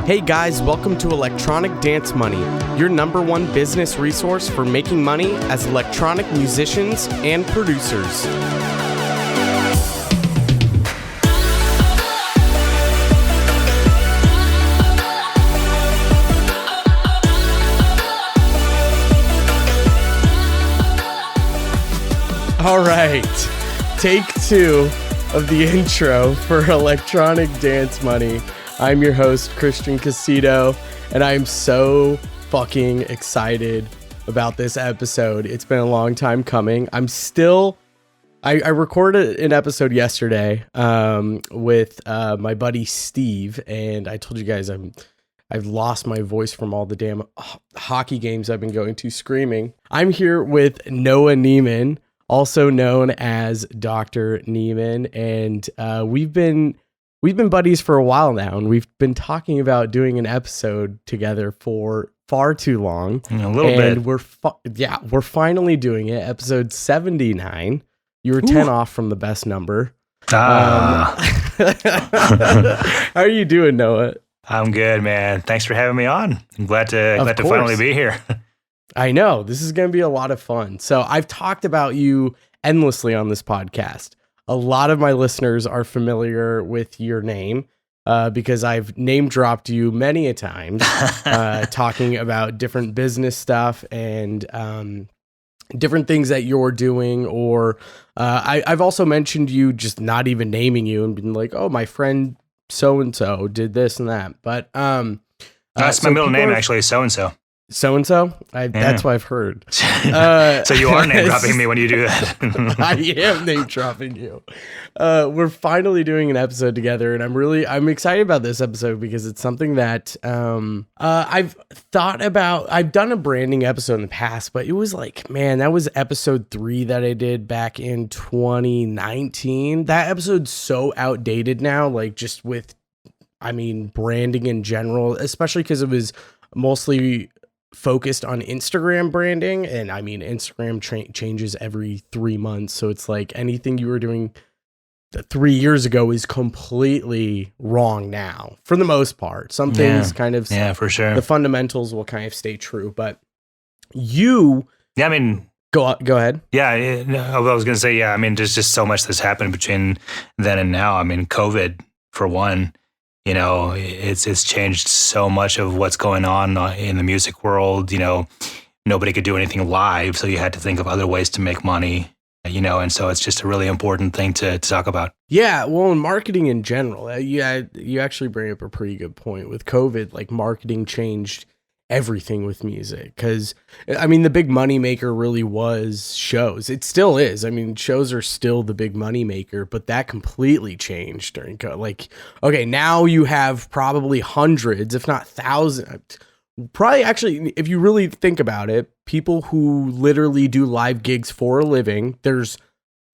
Hey guys, welcome to Electronic Dance Money, your number one business resource for making money as electronic musicians and producers. All right, take 2 of the intro for Electronic Dance Money. I'm your host, Christian Casito, and I'm so fucking excited about this episode. It's been a long time coming. I recorded an episode yesterday with my buddy Steve, and I told you guys I've lost my voice from all the damn hockey games I've been going to screaming. I'm here with Noah Neiman, also known as Dr. Neiman, and we've been buddies for a while now, and we've been talking about doing an episode together for far too long. A little bit. We're finally doing it. Episode 79. You were 10 off from the best number. How are you doing, Noah? I'm good, man. Thanks for having me on. I'm glad to finally be here. I know. This is going to be a lot of fun. So I've talked about you endlessly on this podcast. A lot of my listeners are familiar with your name because I've name dropped you many a times talking about different business stuff and different things that you're doing. Or I've also mentioned you, just not even naming you, and been like, oh, my friend so-and-so did this and that. But that's my middle name, actually, so-and-so. So-and-so? That's what I've heard. So you are name dropping me when you do that. I am name dropping you. We're finally doing an episode together, and I'm excited about this episode because it's something that I've thought about. I've done a branding episode in the past, but it was like, man, that was episode 3 that I did back in 2019. That episode's so outdated now, like just with, branding in general, especially because it was mostly focused on Instagram branding, and Instagram changes every 3 months, so it's like anything you were doing 3 years ago is completely wrong now for the most part. Some things for sure, the fundamentals will kind of stay true, but go ahead. I was gonna say, there's just so much that's happened between then and now. COVID, for one, it's changed so much of what's going on in the music world. Nobody could do anything live, so you had to think of other ways to make money, and so it's just a really important thing to talk about. Yeah, well, in marketing in general, you actually bring up a pretty good point. With COVID, like, marketing changed everything with music, because the big money maker really was shows. It still is. Shows are still the big money maker, but that completely changed during COVID. Like, okay, now you have probably hundreds, if not thousands, probably, actually, if you really think about it, people who literally do live gigs for a living. There's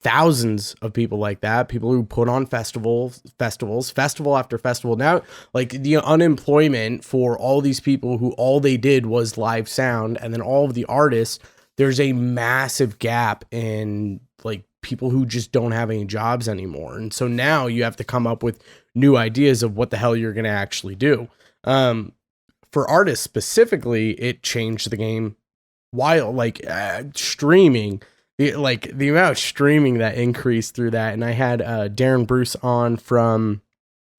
thousands of people like that, people who put on festival after festival. Now, like, the unemployment for all these people who all they did was live sound, and then all of the artists, there's a massive gap in, like, people who just don't have any jobs anymore. And so now you have to come up with new ideas of what the hell you're going to actually do. For artists specifically, it changed the game. While streaming, the amount of streaming that increased through that. And I had Darren Bruce on from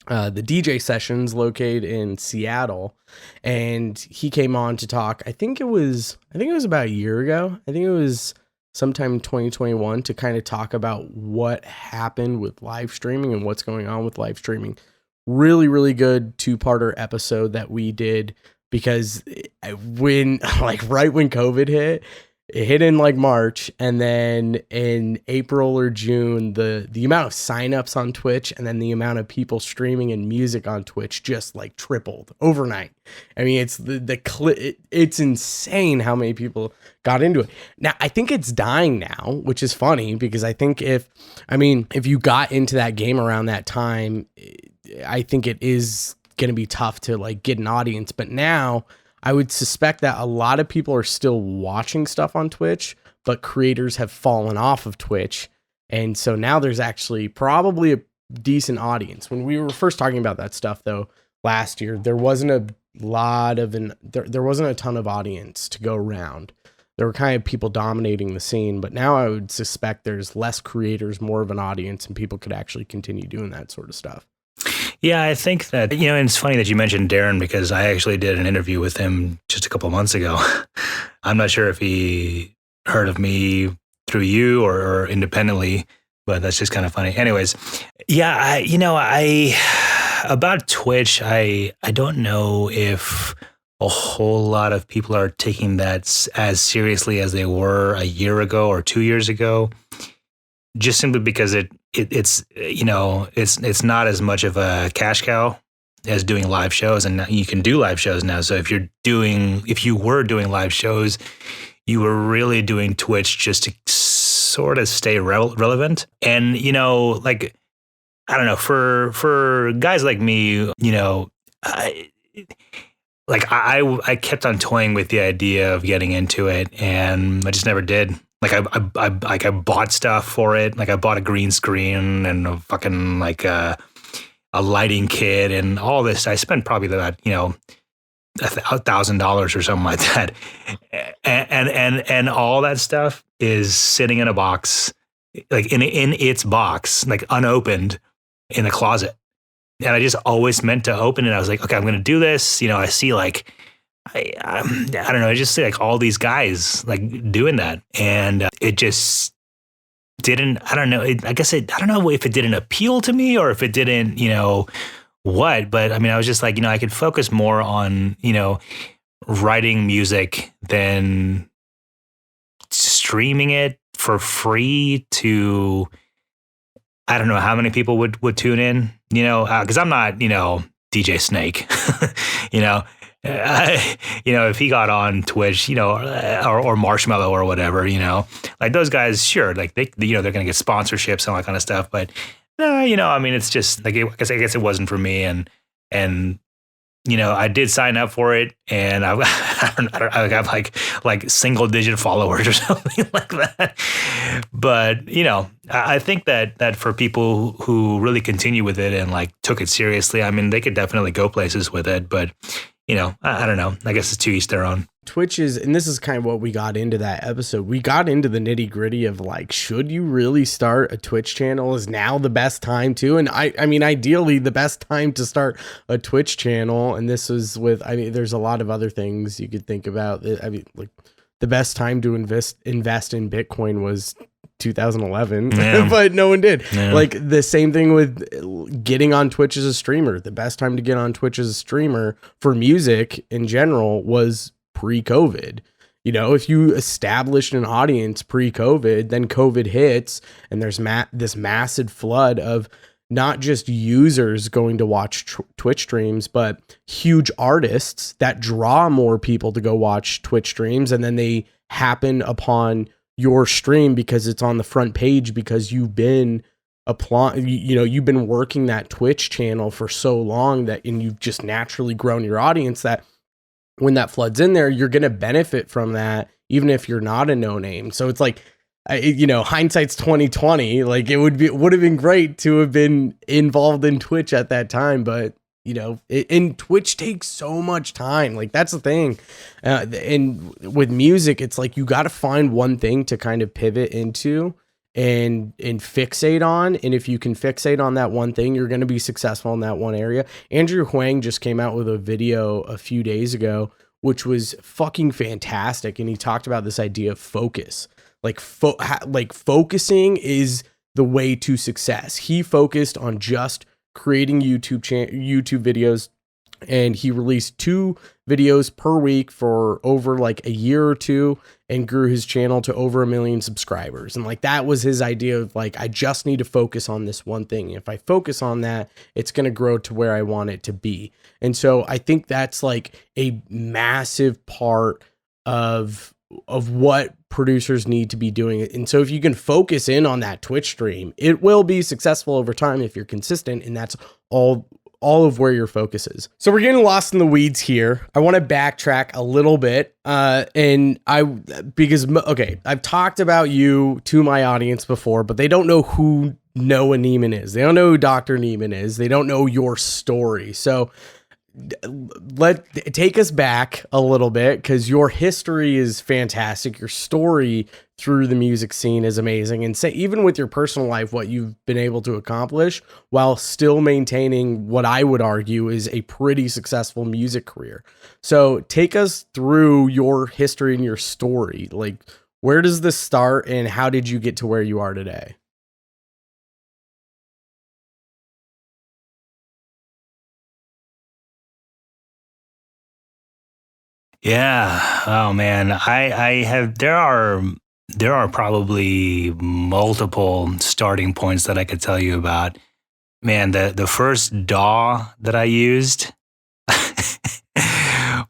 the DJ sessions located in Seattle, and he came on to talk. I think it was about a year ago. I think it was sometime in 2021, to kind of talk about what happened with live streaming and what's going on with live streaming. Really, really good 2-parter episode that we did, because right when COVID hit, it hit in like March, and then in April or June, the amount of signups on Twitch and then the amount of people streaming and music on Twitch just like tripled overnight. It's it's insane how many people got into it. Now, I think it's dying now, which is funny, because I think if you got into that game around that time, I think it is going to be tough to like get an audience. But now I would suspect that a lot of people are still watching stuff on Twitch, but creators have fallen off of Twitch. And so now there's actually probably a decent audience. When we were first talking about that stuff, though, last year, there wasn't a lot of there wasn't a ton of audience to go around. There were kind of people dominating the scene, but now I would suspect there's less creators, more of an audience, and people could actually continue doing that sort of stuff. Yeah, I think that, and it's funny that you mentioned Darren, because I actually did an interview with him just a couple of months ago. I'm not sure if he heard of me through you or independently, but that's just kind of funny. Anyways, yeah, about Twitch, I don't know if a whole lot of people are taking that as seriously as they were a year ago or 2 years ago, just simply because it's not as much of a cash cow as doing live shows, and you can do live shows now. So if you were doing live shows, you were really doing Twitch just to sort of stay relevant. And like, I don't know, for guys like me, I kept on toying with the idea of getting into it, and I just never did. Like I bought stuff for it. Like I bought a green screen and a fucking like a lighting kit and all this. I spent probably about $1,000 or something like that, and all that stuff is sitting in a box, like in its box, like unopened in a closet. And I just always meant to open it. I was like, okay, I'm going to do this. I see like, I don't know. I just see like all these guys like doing that. And it just didn't, I don't know. I don't know if it didn't appeal to me or if it didn't, what, but I mean, I was just like, I could focus more on, writing music than streaming it for free to, I don't know how many people would tune in, because I'm not, DJ Snake, if he got on Twitch, or Marshmallow or whatever, like those guys, sure, like they're going to get sponsorships and all that kind of stuff. But no, I mean, it's just like, I guess it wasn't for me. And I did sign up for it, and I have like single digit followers or something like that. But I think that for people who really continue with it and like took it seriously, I mean, they could definitely go places with it. But I don't know. I guess it's to each their own. Twitch is, and this is kind of what we got into that episode. We got into the nitty gritty of like, should you really start a Twitch channel? Is now the best time to? And I mean, ideally the best time to start a Twitch channel. And this was with, I mean, there's a lot of other things you could think about. I mean, like the best time to invest in Bitcoin was 2011, yeah. But no one did. Yeah. Like the same thing with getting on Twitch as a streamer. The best time to get on Twitch as a streamer for music in general was pre-COVID. If you established an audience pre-COVID, then COVID hits and there's this massive flood of not just users going to watch Twitch streams, but huge artists that draw more people to go watch Twitch streams. And then they happen upon your stream because it's on the front page, because you've been you've been working that Twitch channel for so long that, and you've just naturally grown your audience, that when that floods in there, you're going to benefit from that, even if you're not a no name. So it's like, hindsight's 2020. Like it would have been great to have been involved in Twitch at that time, but and Twitch takes so much time. Like that's the thing. And with music, it's like, you got to find one thing to kind of pivot into and fixate on. And if you can fixate on that one thing, you're going to be successful in that one area. Andrew Huang just came out with a video a few days ago, which was fucking fantastic. And he talked about this idea of focus. Like focusing is the way to success. He focused on just creating YouTube videos, and he released 2 videos per week for over like a year or 2 and grew his channel to over 1 million subscribers. And like, that was his idea of like, I just need to focus on this one thing. If I focus on that, it's going to grow to where I want it to be. And so I think that's like a massive part of what producers need to be doing. And so if you can focus in on that Twitch stream, it will be successful over time if you're consistent, and that's all of where your focus is. So we're getting lost in the weeds here. I want to backtrack a little bit. Because I've talked about you to my audience before, but they don't know who Noah Neiman is. They don't know who Dr. Neiman is. They don't know your story. So take us back a little bit, because your history is fantastic. Your story through the music scene is amazing, and say even with your personal life, what you've been able to accomplish while still maintaining what I would argue is a pretty successful music career. So take us through your history and your story. Like, where does this start, and how did you get to where you are today? Yeah. Oh man. I have there are probably multiple starting points that I could tell you about. Man, the first DAW that I used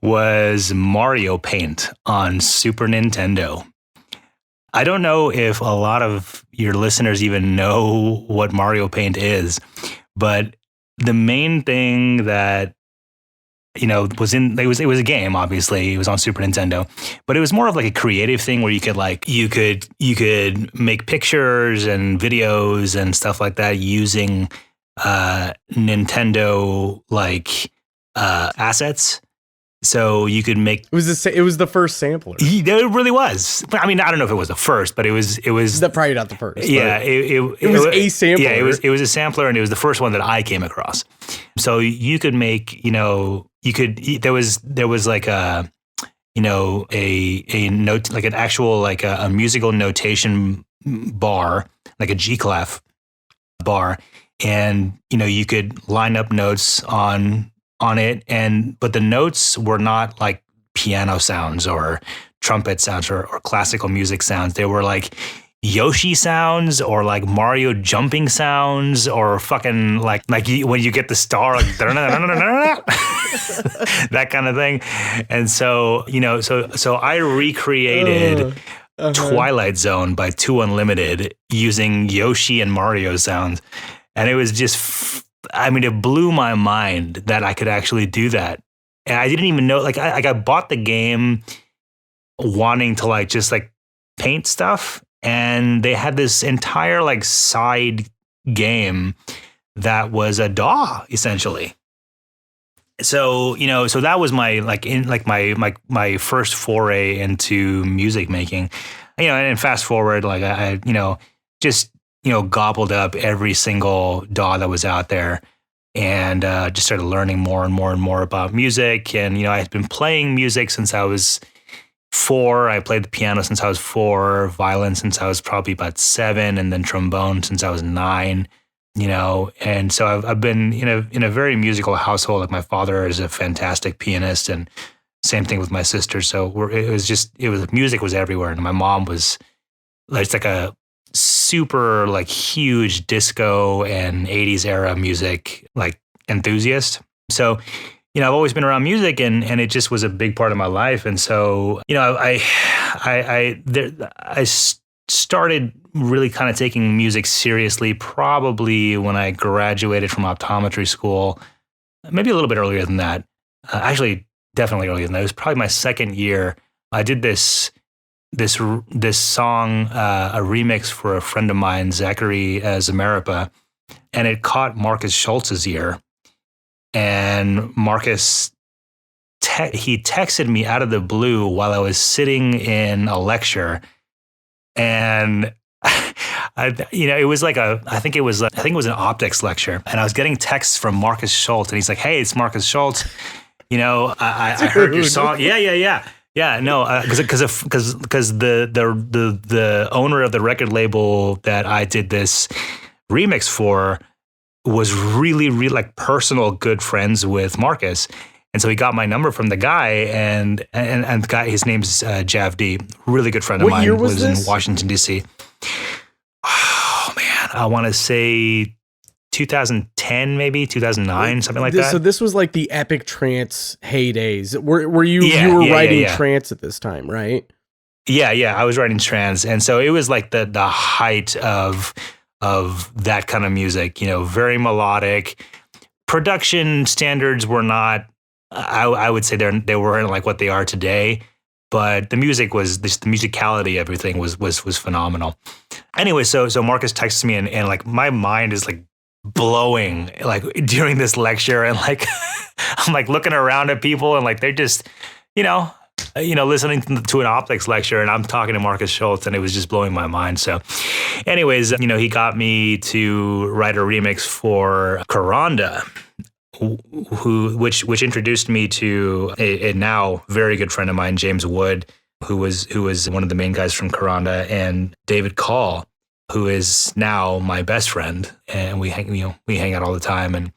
was Mario Paint on Super Nintendo. I don't know if a lot of your listeners even know what Mario Paint is, but the main thing that was a game. Obviously, it was on Super Nintendo, but it was more of like a creative thing where you could make pictures and videos and stuff like that using Nintendo assets. So you could make. It was the first sampler. It really was. I mean, I don't know if it was the first, but it was. Probably not the first. Yeah, it was a sampler. Yeah, it was a sampler, and it was the first one that I came across. So you could make, there was like a note, like an actual a musical notation bar, like a G clef bar, and you could line up notes on it, but the notes were not like piano sounds or trumpet sounds or classical music sounds. They were like Yoshi sounds or like Mario jumping sounds or fucking like when you get the star, like, that kind of thing. And so, so I recreated Twilight Zone by 2 Unlimited using Yoshi and Mario sounds. And it was just, it blew my mind that I could actually do that. And I didn't even know, I bought the game wanting to just paint stuff. And they had this entire side game that was a DAW essentially. So, so that was my my first foray into music making, and fast forward, I just, gobbled up every single DAW that was out there and just started learning more and more and more about music. And, I had been playing music since I was 4. I played the piano since I was 4, violin since I was probably about 7, and then trombone since I was 9. And so I've been in a very musical household. Like my father is a fantastic pianist, and same thing with my sister. So music was everywhere, and my mom was like a super huge disco and 80s era music enthusiast. So I've always been around music, and it just was a big part of my life. And so, I started really kind of taking music seriously probably when I graduated from optometry school, maybe a little bit earlier than that. Actually, definitely earlier than that. It was probably my second year. I did this song, a remix for a friend of mine, Zachary Zamaripa, and it caught Marcus Schultz's ear. And Marcus, he texted me out of the blue while I was sitting in a lecture, and it was I think it was an optics lecture, and I was getting texts from Marcus Schultz, and he's like, "Hey, it's Marcus Schultz. I heard your song. Yeah. No, because the owner of the record label that I did this remix for was really, really personal good friends with Marcus. And so he got my number from the guy, and the guy, his name's Javdi, really good friend of mine, lives in Washington, D.C. Oh man, I want to say 2010, maybe 2009, something like that. So this was like the epic trance heydays. Were you were writing trance at this time, right? Yeah, I was writing trance, and so it was the height of that kind of music, very melodic. Production standards were not, I would say they weren't what they are today, but the music was, the musicality, everything was phenomenal. Anyway, so Marcus texts me, and my mind is blowing like during this lecture, and like I'm like looking around at people, and like they're just, you know, listening to an optics lecture, and I'm talking to Marcus Schultz, and it was just blowing my mind. So anyways, he got me to write a remix for Karanda, which introduced me to a now very good friend of mine, James Wood, who was one of the main guys from Karanda, and David Call, who is now my best friend, and we hang out all the time, and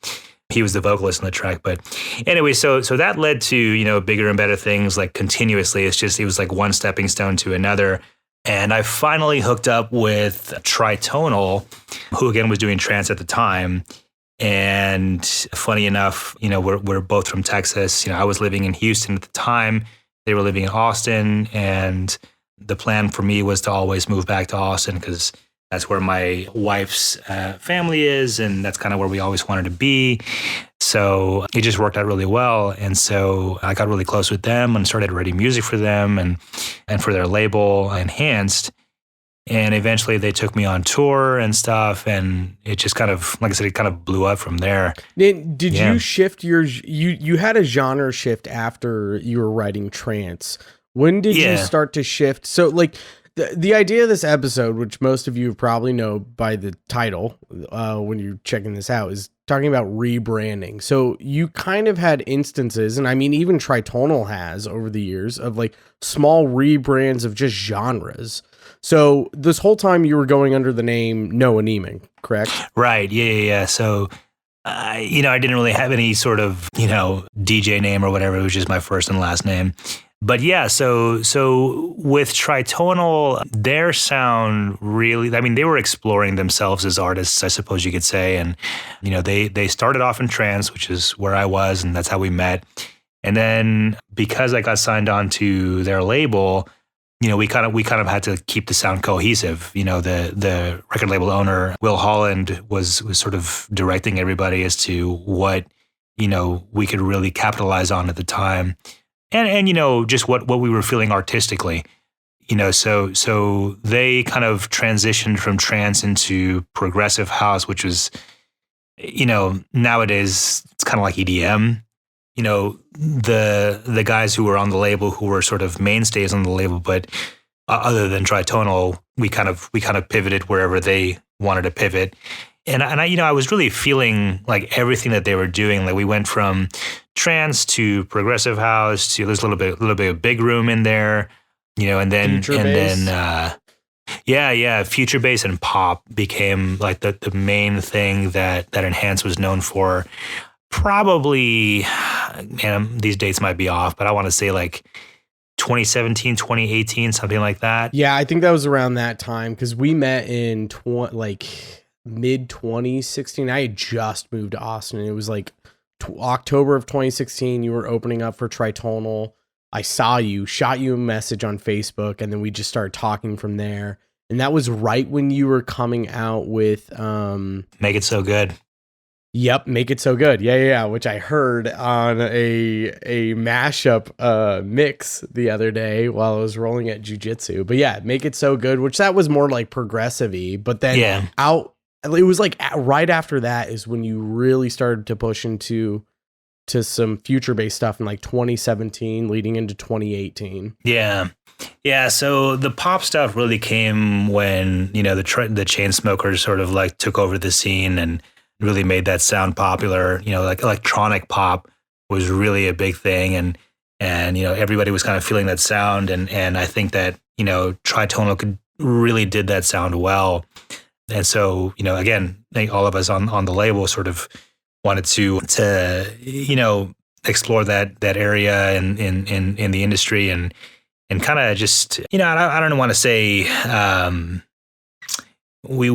he was the vocalist on the track. But anyway, so that led to, bigger and better things, like continuously. It was like one stepping stone to another. And I finally hooked up with Tritonal, who again was doing trance at the time. And funny enough, we're both from Texas. I was living in Houston at the time. They were living in Austin. And the plan for me was to always move back to Austin because that's where my wife's family is, and that's kind of where we always wanted to be. So it just worked out really well. And so I got really close with them and started writing music for them and for their label, Enhanced. And eventually they took me on tour and stuff. And it just kind of, like I said, it kind of blew up from there. Did you shift you had a genre shift after you were writing trance? When did you start to shift? So like, the idea of this episode, which most of you probably know by the title when you're checking this out, is talking about rebranding. So you kind of had instances, and I mean, even Tritonal has over the years, of like small rebrands of just genres. So this whole time you were going under the name Noah Neiman, correct? Right. Yeah. So, I didn't really have any sort of, DJ name or whatever. It was just my first and last name. But yeah, so with Tritonal, their sound really, I mean, they were exploring themselves as artists, I suppose you could say. And, they started off in trance, which is where I was, and that's how we met. And then because I got signed on to their label, we kind of had to keep the sound cohesive. The record label owner, Will Holland, was sort of directing everybody as to what, we could really capitalize on at the time. And just what we were feeling artistically, so they kind of transitioned from trance into progressive house, which was, nowadays it's kind of like EDM. The guys who were on the label, who were sort of mainstays on the label, but other than Tritonal, we kind of pivoted wherever they wanted to pivot. And I was really feeling like everything that they were doing. Like we went from trance to progressive house to there's a little bit of big room in there, and then future bass and pop became like the main thing that Enhance was known for. Probably, man, these dates might be off, but I want to say like 2017, 2018, something like that. Yeah, I think that was around that time because we met in mid 2016. I had just moved to Austin. It was like October of 2016. You were opening up for Tritonal. I saw you, shot you a message on Facebook, and then we just started talking from there. And that was right when you were coming out with Make It So Good. Yep, Make It So Good. Yeah, which I heard on a mashup mix the other day while I was rolling at jiu-jitsu. But yeah, Make It So Good, which that was more like progressive-y. But then it was like right after that is when you really started to push into some future-based stuff in like 2017 leading into 2018. Yeah. So the pop stuff really came when, the Chainsmokers sort of like took over the scene and really made that sound popular. Like electronic pop was really a big thing. And everybody was kind of feeling that sound. And I think that, Tritonal really did that sound well. And so, again, I think all of us on the label sort of wanted to explore that area in the industry and kind of just, I don't want to say we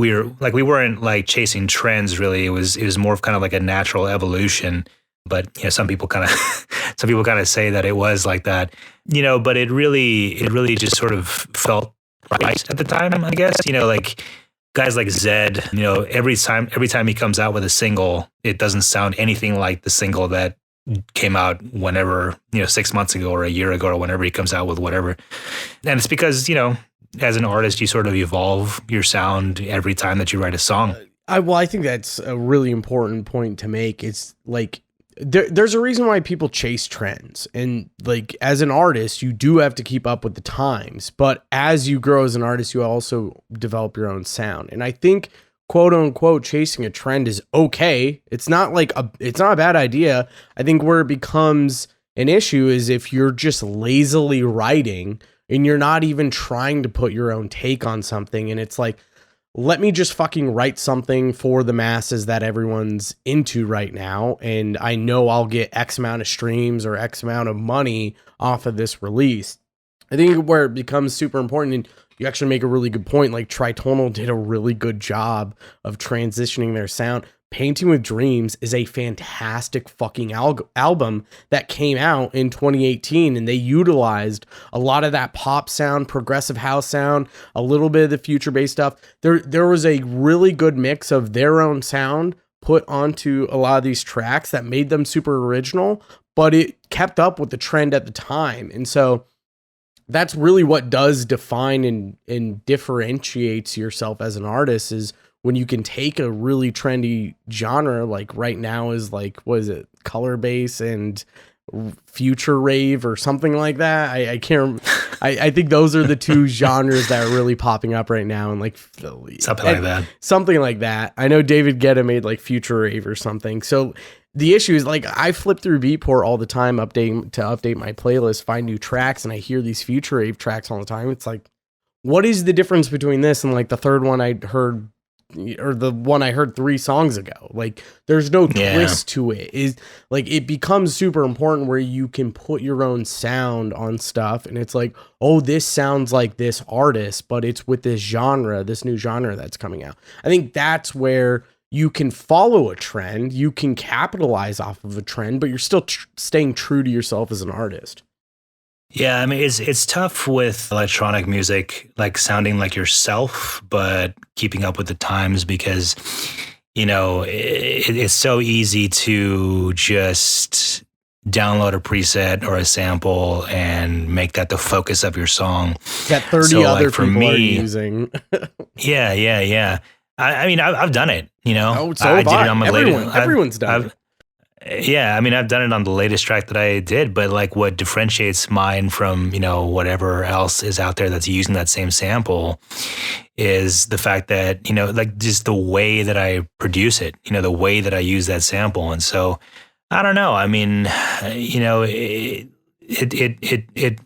weren't like chasing trends really. It was more of kind of like a natural evolution. But some people kind of say that it was like that, but it really just sort of felt right at the time, I guess. Like guys like Zed, every time he comes out with a single, it doesn't sound anything like the single that came out whenever, 6 months ago or a year ago or whenever he comes out with whatever. And it's because, as an artist, you sort of evolve your sound every time that you write a song. I think that's a really important point to make. It's like there's a reason why people chase trends, and like as an artist, you do have to keep up with the times. But as you grow as an artist, you also develop your own sound. And I think quote unquote chasing a trend is okay. It's not it's not a bad idea. I think where it becomes an issue is if you're just lazily writing and you're not even trying to put your own take on something, and it's like, let me just fucking write something for the masses that everyone's into right now. And I know I'll get X amount of streams or X amount of money off of this release. I think where it becomes super important, and you actually make a really good point, like Tritonal did a really good job of transitioning their sound. Painting with Dreams is a fantastic fucking album that came out in 2018, and they utilized a lot of that pop sound, progressive house sound, a little bit of the future-based stuff. There was a really good mix of their own sound put onto a lot of these tracks that made them super original, but it kept up with the trend at the time. And so that's really what does define and differentiates yourself as an artist, is when you can take a really trendy genre, like right now is like, what is it, color bass and future rave or something like that. I can't, I think those are the two genres that are really popping up right now. And like something like that. I know David Guetta made like future rave or something. So the issue is, like, I flip through Beatport all the time, update my playlist, find new tracks, and I hear these future rave tracks all the time. It's like, what is the difference between this and like the third one I heard, or the one I heard 3 songs ago? Like, there's no twist to it. Is like, it becomes super important where you can put your own sound on stuff, and it's like, oh, this sounds like this artist, but it's with this genre, this new genre that's coming out. I think that's where you can follow a trend, you can capitalize off of a trend, but you're still staying true to yourself as an artist. Yeah, I mean, it's tough with electronic music, like sounding like yourself, but keeping up with the times, because, you know, it's so easy to just download a preset or a sample and make that the focus of your song that 30 other people are using. Yeah. I mean, I've done it, you know. Oh, so I did it on my everyone's done it. Yeah, I mean, I've done it on the latest track that I did, but like what differentiates mine from, you know, whatever else is out there that's using that same sample is the fact that, you know, like just the way that I produce it, you know, the way that I use that sample. And so, I don't know. I mean, you know, it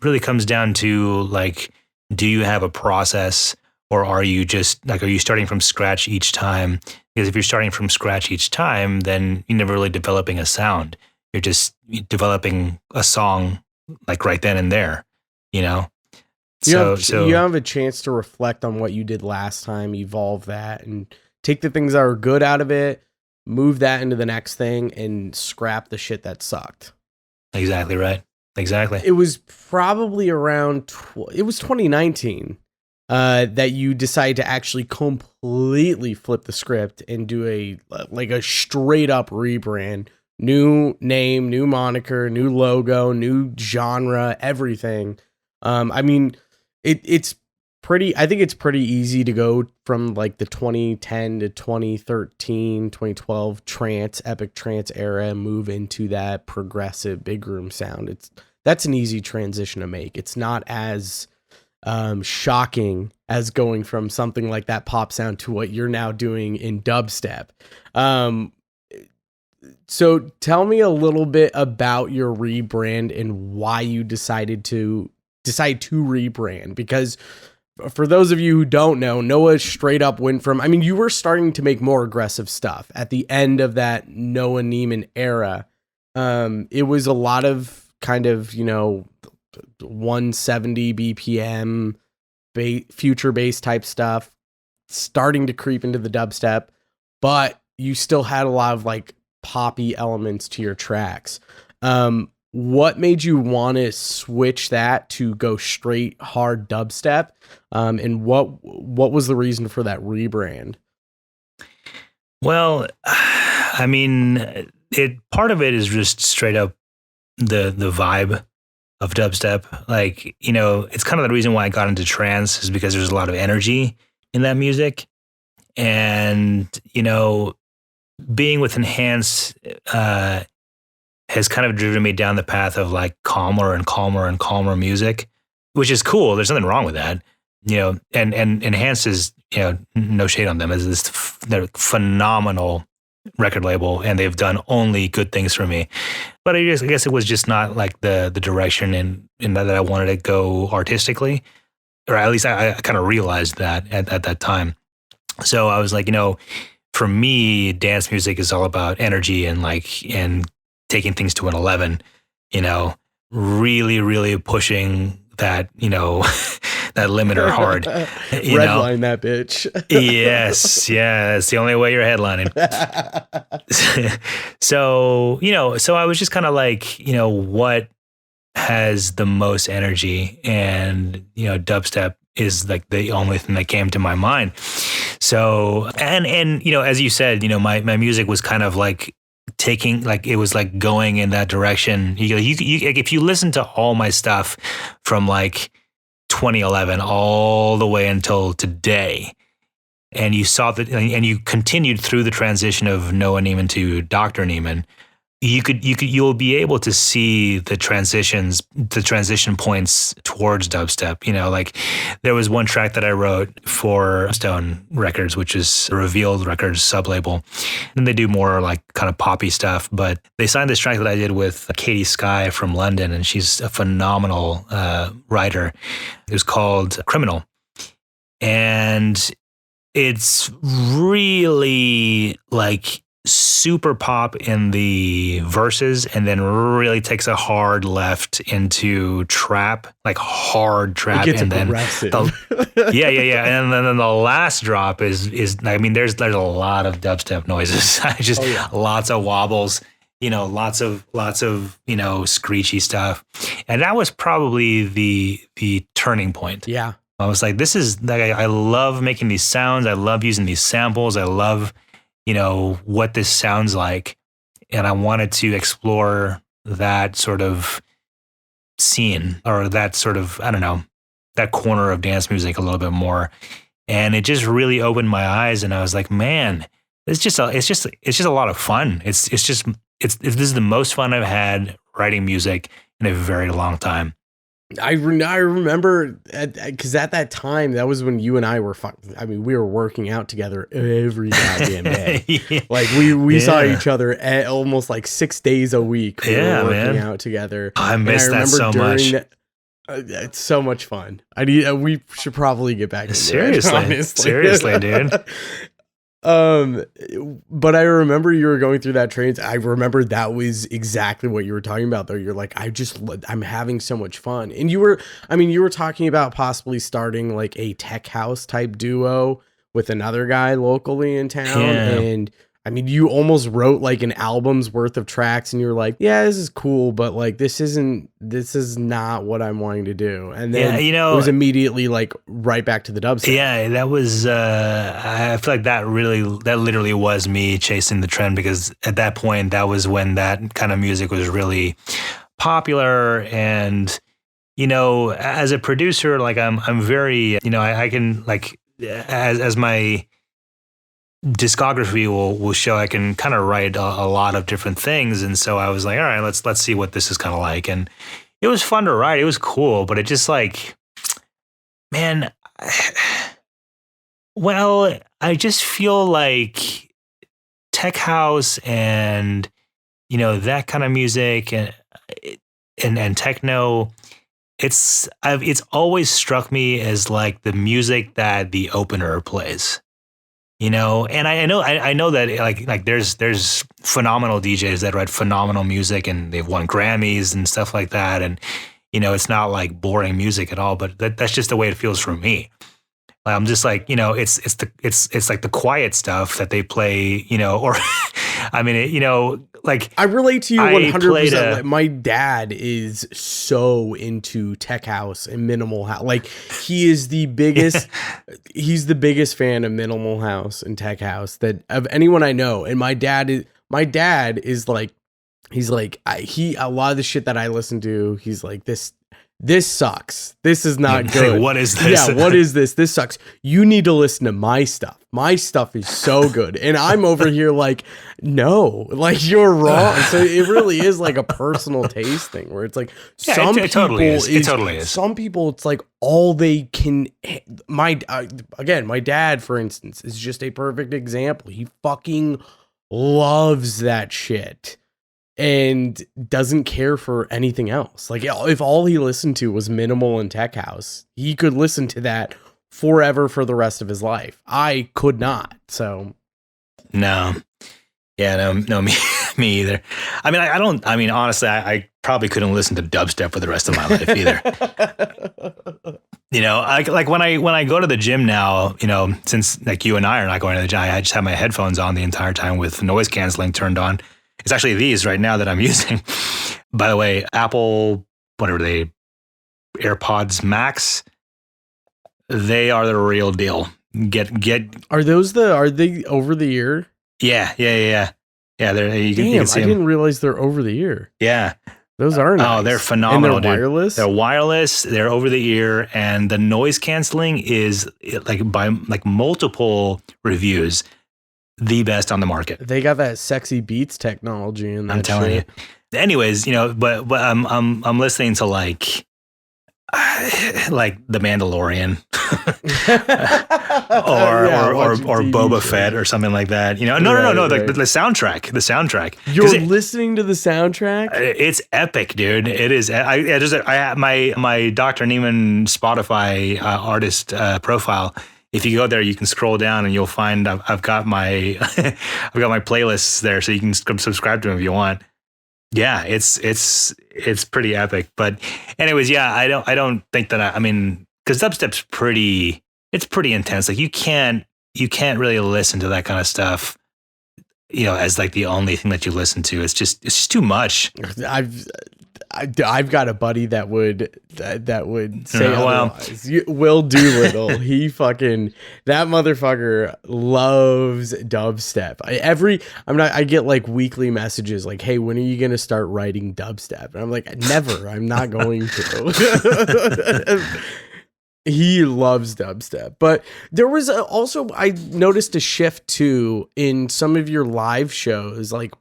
really comes down to, like, do you have a process, or are you just like, are you starting from scratch each time? Because if you're starting from scratch each time, then you're never really developing a sound. You're just developing a song like right then and there, you know? So you have a chance to reflect on what you did last time, evolve that, and take the things that are good out of it, move that into the next thing, and scrap the shit that sucked. Exactly right. Exactly. It was probably around, it was 2019. That you decide to actually completely flip the script and do a straight up rebrand, new name, new moniker, new logo, new genre, everything. I mean, it's pretty, I think it's pretty easy to go from like the 2010 to 2013, 2012 epic trance era and move into that progressive big room sound. That's an easy transition to make. It's not as shocking as going from something like that pop sound to what you're now doing in dubstep. So tell me a little bit about your rebrand and why you decide to rebrand, because for those of you who don't know, Noah straight up went from, I mean, you were starting to make more aggressive stuff at the end of that Noah Neiman era. It was a lot of kind of, you know, 170 BPM future bass type stuff, starting to creep into the dubstep, but you still had a lot of like poppy elements to your tracks. What made you want to switch that to go straight hard dubstep? And what was the reason for that rebrand? Well, I mean, part of it is just straight up the vibe of dubstep. Like, you know, it's kind of the reason why I got into trance, is because there's a lot of energy in that music. And, being with Enhance has kind of driven me down the path of like calmer and calmer and calmer music, which is cool. There's nothing wrong with that, and Enhance is, no shade on them. They're phenomenal record label, and they've done only good things for me. But I guess it was just not like the direction in that I wanted to go artistically, or at least I kind of realized that at that time. So I was like, for me, dance music is all about energy and taking things to an 11, really, really pushing that, that limiter hard. Redline that bitch. Yes. Yeah. It's the only way you're headlining. So I was just kind of like, what has the most energy? And, dubstep is like the only thing that came to my mind. So, and as you said, my music was kind of like taking, like, it was like going in that direction. You if you listen to all my stuff from like 2011 all the way until today, and you saw that, and you continued through the transition of Noah Neiman to Dr. Neiman, you'll be able to see the transition points towards dubstep. Like there was one track that I wrote for Stone Records, which is a Revealed Records sub-label. And they do more like kind of poppy stuff, but they signed this track that I did with Katie Sky from London, and she's a phenomenal writer. It was called Criminal. And it's really like super pop in the verses, and then really takes a hard left into trap, like hard trap. It gets and aggressive. Yeah. And then the last drop is I mean, there's a lot of dubstep noises. Lots of wobbles, lots of screechy stuff. And that was probably the turning point. Yeah. I was like, this is like, I love making these sounds. I love using these samples. I love, what this sounds like. And I wanted to explore that sort of scene, or that sort of, I don't know, that corner of dance music a little bit more. And it just really opened my eyes. And I was like, man, it's just a lot of fun. This is the most fun I've had writing music in a very long time. I remember because at that time, that was when you and I were we were working out together every goddamn day. Yeah. Like we saw each other almost like 6 days a week. We were working out together. I miss that so much. It's so much fun. We should probably get back into seriously, it, honestly. Seriously, dude. But I remember you were going through that trains. I remember that was exactly what you were talking about, though. You're like, I'm having so much fun. And you were talking about possibly starting like a tech house type duo with another guy locally in town. Yeah. And I mean, you almost wrote like an album's worth of tracks, and you're like, yeah, this is cool, but like, this is not what I'm wanting to do. And then it was immediately like right back to the dubstep. Yeah, that was, I feel like that literally was me chasing the trend, because at that point, that was when that kind of music was really popular. And, as a producer, like I'm very, I can like, as my discography will show, I can kind of write a lot of different things. And so I was like, all right, let's see what this is kind of like. And it was fun to write. It was cool, but it just like, man, well, I just feel like tech house and, that kind of music and techno, it's always struck me as like the music that the opener plays. And I know that like there's phenomenal DJs that write phenomenal music, and they've won Grammys and stuff like that. And, it's not like boring music at all, but that's just the way it feels for me. I'm just like, it's like the quiet stuff that they play, or I mean, like I relate to you 100%. Like, my dad is so into tech house and minimal house. Like he is the biggest, he's the biggest fan of minimal house and tech house of anyone I know. And my dad is like, a lot of the shit that I listen to, he's like, this this sucks. This is not good. What is this? Yeah, what is this? This sucks. You need to listen to my stuff. My stuff is so good. And I'm over here like, no, like you're wrong. So it really is like a personal taste thing where it's like it totally is. It totally is. Some people, it's like all they can. My dad, for instance, is just a perfect example. He fucking loves that shit and doesn't care for anything else. Like if all he listened to was minimal and tech house, he could listen to that forever for the rest of his life. I could not. So no, me either. I mean, honestly, I probably couldn't listen to dubstep for the rest of my life either. Like when I go to the gym now, since like you and I are not going to the gym, I just have my headphones on the entire time with noise canceling turned on. It's actually these right now that I'm using. By the way, Apple, whatever AirPods Max, they are the real deal. Are they over the ear? Yeah. Yeah, you can see I didn't realize they're over the ear. Yeah. Those are nice. Oh, they're phenomenal. And they're wireless? They're wireless, they're over the ear, and the noise canceling is like by like multiple reviews the best on the market. They got that sexy Beats technology in that. I'm telling you. Anyways, but I'm listening to like The Mandalorian or Boba Fett or something like that. No. Right. The soundtrack. You're listening to the soundtrack? It's epic, dude. It is. I have my Dr. Neiman Spotify artist profile. If you go there, you can scroll down and you'll find I've got my I've got my playlists there, so you can subscribe to them if you want. Yeah, it's pretty epic. But anyways, yeah, I don't think that I mean, because dubstep's pretty intense. Like you can't really listen to that kind of stuff, as like the only thing that you listen to. It's just too much. I've got a buddy that would say otherwise. Will Doolittle. That motherfucker loves dubstep. I get like weekly messages like, hey, when are you going to start writing dubstep? And I'm like, never. I'm not going to. He loves dubstep. But there was also, I noticed a shift too in some of your live shows, like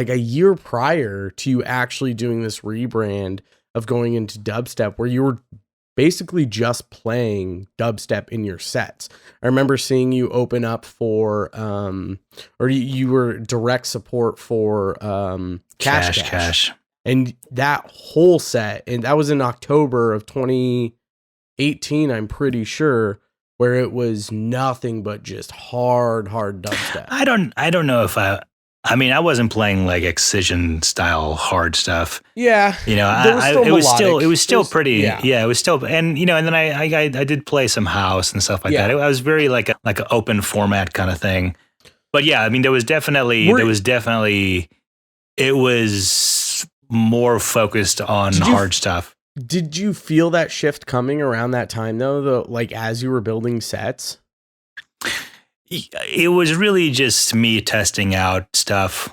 a year prior to you actually doing this rebrand of going into dubstep, where you were basically just playing dubstep in your sets. I remember seeing you open up for, or you were direct support for Cash. And that whole set, and that was in October of 2018, I'm pretty sure, where it was nothing but just hard dubstep. I don't know if I wasn't playing like Excision style hard stuff. Yeah. It was still pretty. Yeah, it was still, and and then I did play some house and stuff like that. I was very like an open format kind of thing. But yeah, I mean, it was more focused on hard stuff. Did you feel that shift coming around that time though, like as you were building sets? It was really just me testing out stuff,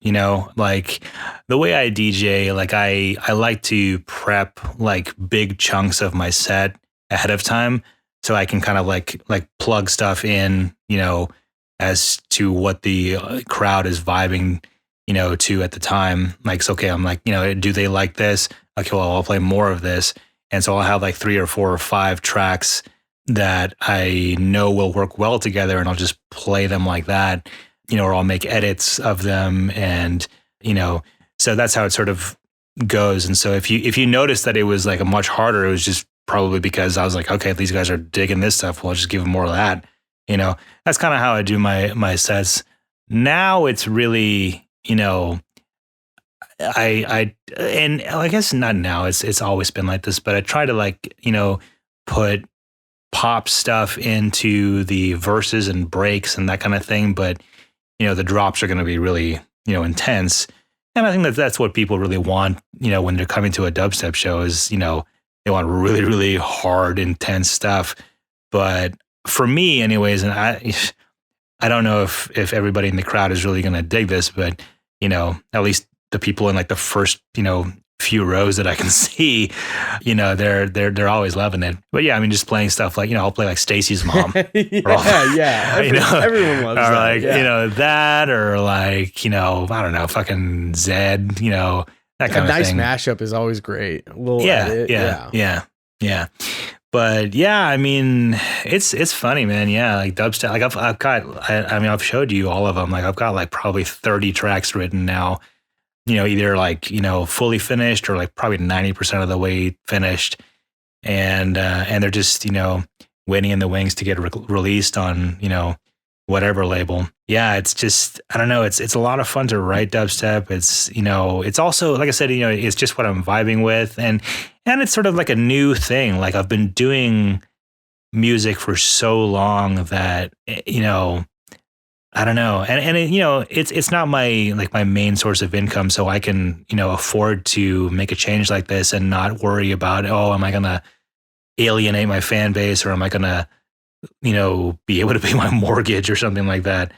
like the way I DJ, like I like to prep like big chunks of my set ahead of time so I can kind of like plug stuff in, as to what the crowd is vibing, to at the time. Like, so, okay, I'm like, do they like this? Okay, well, I'll play more of this. And so I'll have like 3 or 4 or 5 tracks that I know will work well together, and I'll just play them like that, or I'll make edits of them. And, so that's how it sort of goes. And so if you notice that it was like a much harder, it was just probably because I was like, okay, if these guys are digging this stuff, well, I'll just give them more of that. That's kind of how I do my sets. Now it's really, I guess not now. It's always been like this, but I try to like, put pop stuff into the verses and breaks and that kind of thing. But, the drops are going to be really, intense. And I think that's what people really want, when they're coming to a dubstep show is, they want really, really hard, intense stuff. But for me anyways, and I don't know if everybody in the crowd is really going to dig this, but, at least the people in like the first, few rows that I can see, they're always loving it. But yeah, I mean, just playing stuff like, I'll play like Stacy's Mom. Yeah. Everyone loves or that. like, that, or like, I don't know, fucking Zed, that kind of nice thing. mashup is always great. A little edit. Yeah. But yeah, I mean, it's funny, man. Yeah, like dubstep. Like I've showed you all of them. Like I've got like probably 30 tracks written now. Either like fully finished or like probably 90% of the way finished, and they're just waiting in the wings to get released on whatever label. Yeah, it's just, I don't know. It's a lot of fun to write dubstep. It's it's also, like I said, it's just what I'm vibing with, and it's sort of like a new thing. Like I've been doing music for so long that I don't know, and it's not my main source of income, so I can afford to make a change like this and not worry about, am I gonna alienate my fan base, or am I gonna be able to pay my mortgage or something like that,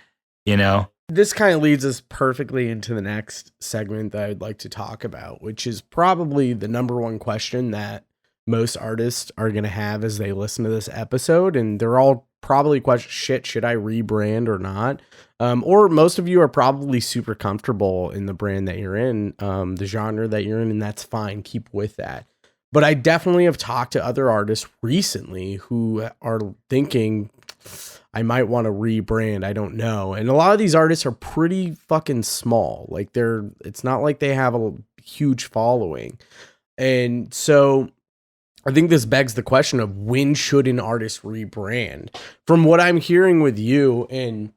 This kind of leads us perfectly into the next segment that I'd like to talk about, which is probably the number one question that most artists are going to have as they listen to this episode. And they're all probably questions, shit, should I rebrand or not? Or most of you are probably super comfortable in the brand that you're in, the genre that you're in, and that's fine. Keep with that. But I definitely have talked to other artists recently who are thinking, I might want to rebrand. I don't know. And a lot of these artists are pretty fucking small. Like it's not like they have a huge following. And so I think this begs the question of, when should an artist rebrand? From what I'm hearing with you, and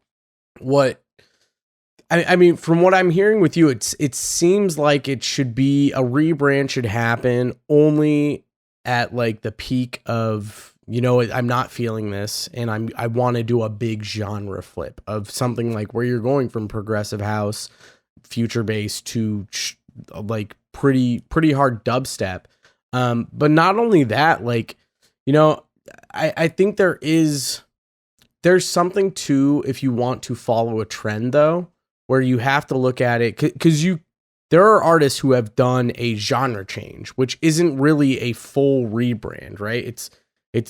from what I'm hearing with you, it seems like it should be, a rebrand should happen only at like the peak of, I'm not feeling this, and I want to do a big genre flip of something like where you're going from progressive house, future bass to like pretty hard dubstep. But not only that, like, I think there's something to, if you want to follow a trend though, where you have to look at it, because there are artists who have done a genre change, which isn't really a full rebrand, right? It's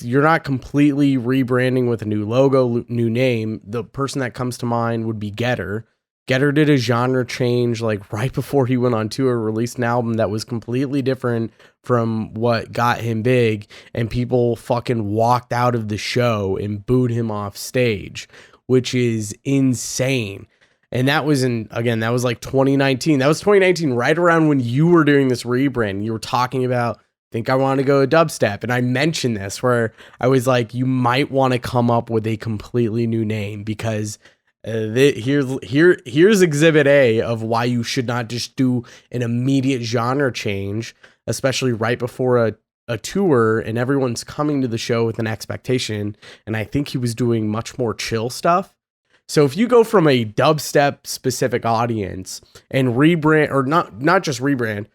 you're not completely rebranding with a new logo, new name. The person that comes to mind would be Getter. Getter did a genre change like right before he went on tour, released an album that was completely different from what got him big, and people fucking walked out of the show and booed him off stage, which is insane. And that was that was like 2019. That was 2019, right around when you were doing this rebrand. You were talking about, think I want to go dubstep. And I mentioned this where I was like, you might want to come up with a completely new name, because here's exhibit A of why you should not just do an immediate genre change, especially right before a tour and everyone's coming to the show with an expectation. And I think he was doing much more chill stuff. So if you go from a dubstep specific audience and rebrand, or not just rebrand,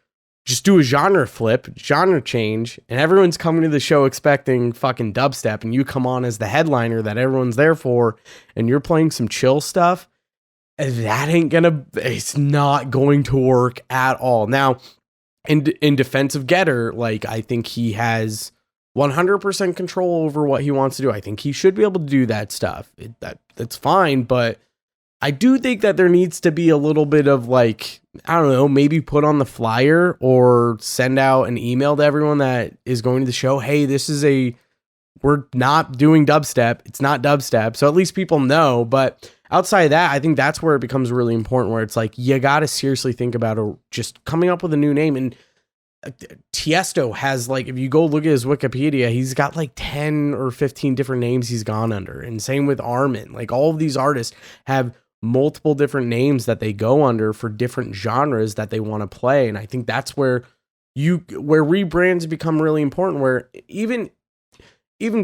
just do a genre flip, genre change, and everyone's coming to the show expecting fucking dubstep, and you come on as the headliner that everyone's there for, and you're playing some chill stuff, it's not going to work at all. Now, in defense of Getter, like, I think he has 100% control over what he wants to do. I think he should be able to do that stuff. That's fine, but I do think that there needs to be a little bit of, like, I don't know, maybe put on the flyer or send out an email to everyone that is going to the show. Hey, we're not doing dubstep. It's not dubstep. So at least people know. But outside of that, I think that's where it becomes really important, where it's like, you got to seriously think about just coming up with a new name. And Tiesto has, like, if you go look at his Wikipedia, he's got like 10 or 15 different names he's gone under. And same with Armin. Like, all of these artists have multiple different names that they go under for different genres that they want to play. And I think that's where rebrands become really important, where even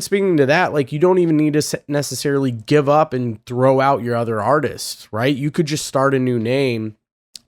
speaking to that, like, you don't even need to necessarily give up and throw out your other artists, right? You could just start a new name.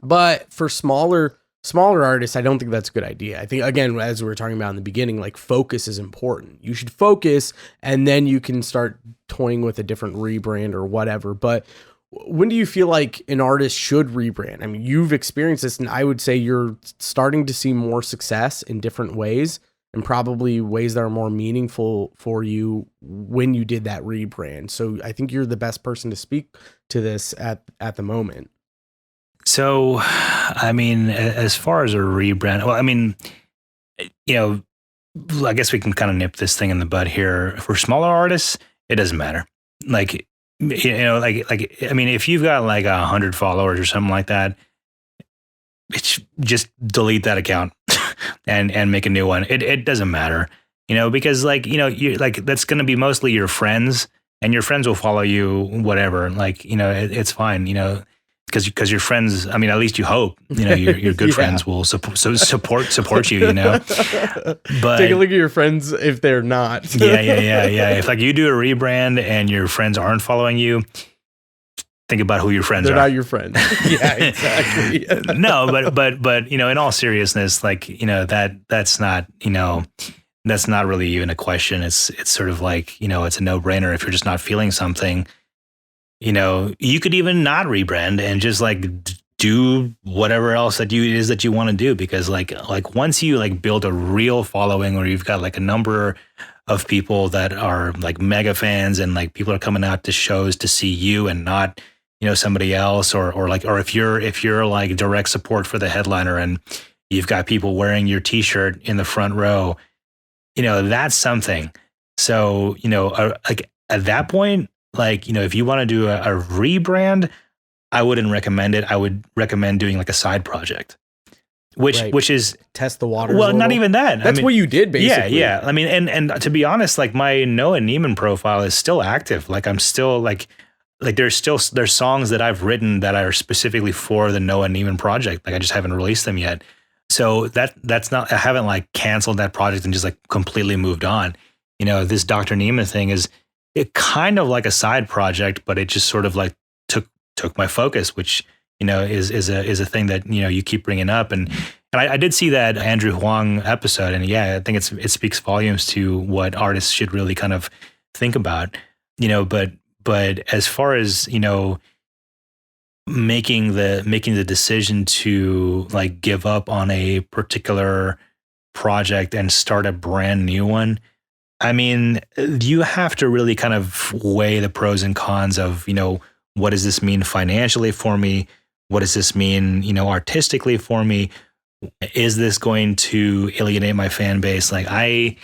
But for smaller artists, I don't think that's a good idea. I think, again, as we were talking about in the beginning, like, focus is important. You should focus, and then you can start toying with a different rebrand or whatever. But when do you feel like an artist should rebrand? I mean, you've experienced this, and I would say you're starting to see more success in different ways, and probably ways that are more meaningful for you when you did that rebrand. So I think you're the best person to speak to this at the moment. So, I mean, as far as a rebrand, well, I mean, you know, I guess we can kind of nip this thing in the bud here. For smaller artists, it doesn't matter. Like, you know, I mean, if you've got like 100 followers or something like that, it's just delete that account and make a new one. It doesn't matter, you know, because like, you know, you like, that's going to be mostly your friends, and your friends will follow you, whatever. Like, you know, it's fine, you know, because your friends, I mean, at least you hope, you know, your good friends will support you, you know. But take a look at your friends if they're not. yeah. If like you do a rebrand and your friends aren't following you, think about who your friends They're are. not your friends. Yeah, exactly. No, but you know, in all seriousness, like, you know, that's not, you know, that's not really even a question. It's sort of like, you know, it's a no-brainer. If you're just not feeling something, you know, you could even not rebrand and just like do whatever else that you want to do, because like once you like build a real following, or you've got like a number of people that are like mega fans, and like people are coming out to shows to see you and not, you know, somebody else, or if you're like direct support for the headliner and you've got people wearing your t-shirt in the front row, you know, that's something. So, you know, like at that point, like, you know, if you want to do a rebrand, I wouldn't recommend it. I would recommend doing like a side project, which is test the waters. Well, not even that. That's what you did, basically. Yeah. I mean, and to be honest, like my Noah Neiman profile is still active. Like I'm still like there's songs that I've written that are specifically for the Noah Neiman project. Like I just haven't released them yet. So that's not, I haven't like canceled that project and just like completely moved on. You know, this Dr. Neiman thing is it kind of like a side project, but it just sort of like took my focus, which, you know, is a thing that, you know, you keep bringing up. And I did see that Andrew Huang episode, and yeah, I think it speaks volumes to what artists should really kind of think about, you know, but as far as, you know, making the decision to like give up on a particular project and start a brand new one, I mean, you have to really kind of weigh the pros and cons of, you know, what does this mean financially for me? What does this mean, you know, artistically for me? Is this going to alienate my fan base? Like I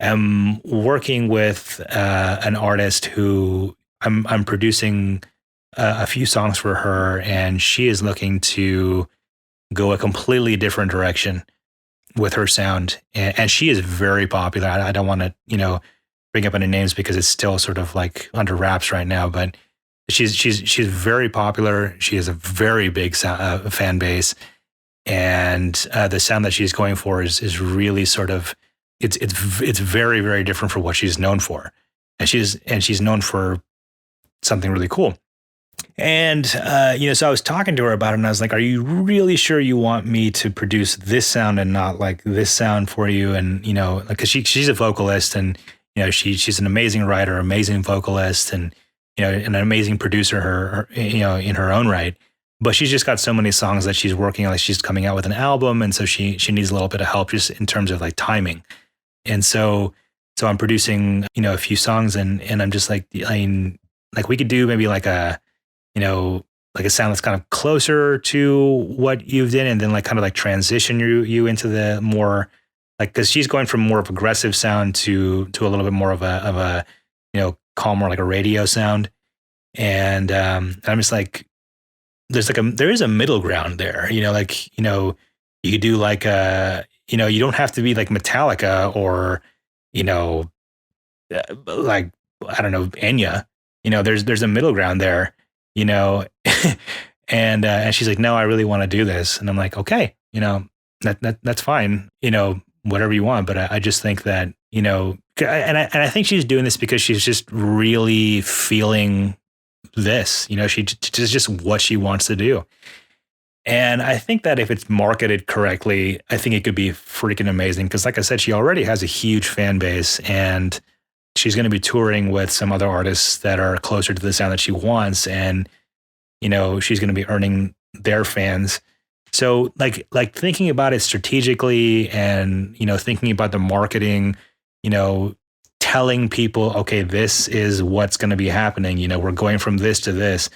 am working with an artist who I'm producing a few songs for her, and she is looking to go a completely different direction with her sound. And she is very popular. I don't want to, you know, bring up any names because it's still sort of like under wraps right now, but she's very popular. She has a very big fan base, and the sound that she's going for is really sort of it's very, very different from what she's known for, and she's known for something really cool. And you know, so I was talking to her about it, and I was like, "Are you really sure you want me to produce this sound and not like this sound for you?" And you know, because she's a vocalist, and you know, she's an amazing writer, amazing vocalist, and you know, an amazing producer, her you know, in her own right. But she's just got so many songs that she's working on. Like she's coming out with an album, and so she needs a little bit of help just in terms of like timing. And so I'm producing, you know, a few songs, and I'm just like, I mean, like we could do maybe like a, you know, like a sound that's kind of closer to what you've done, and then like kind of like transition you into the more like, because she's going from more of aggressive sound to a little bit more of a you know, calmer, like a radio sound. And I'm just like, there is a middle ground there, you know, like, you know, you could do like you know, you don't have to be like Metallica or, you know, like, I don't know, Enya, you know, there's a middle ground there, you know. And she's like, no, I really want to do this. And I'm like, okay, you know, that's fine, you know, whatever you want. But I just think that, you know, and I think she's doing this because she's just really feeling this, you know, she's just what she wants to do. And I think that if it's marketed correctly, I think it could be freaking amazing. Because like I said, she already has a huge fan base, and she's going to be touring with some other artists that are closer to the sound that she wants. And she's going to be earning their fans. So like thinking about it strategically and, thinking about the marketing, telling people, okay, this is what's going to be happening. We're going from this to this.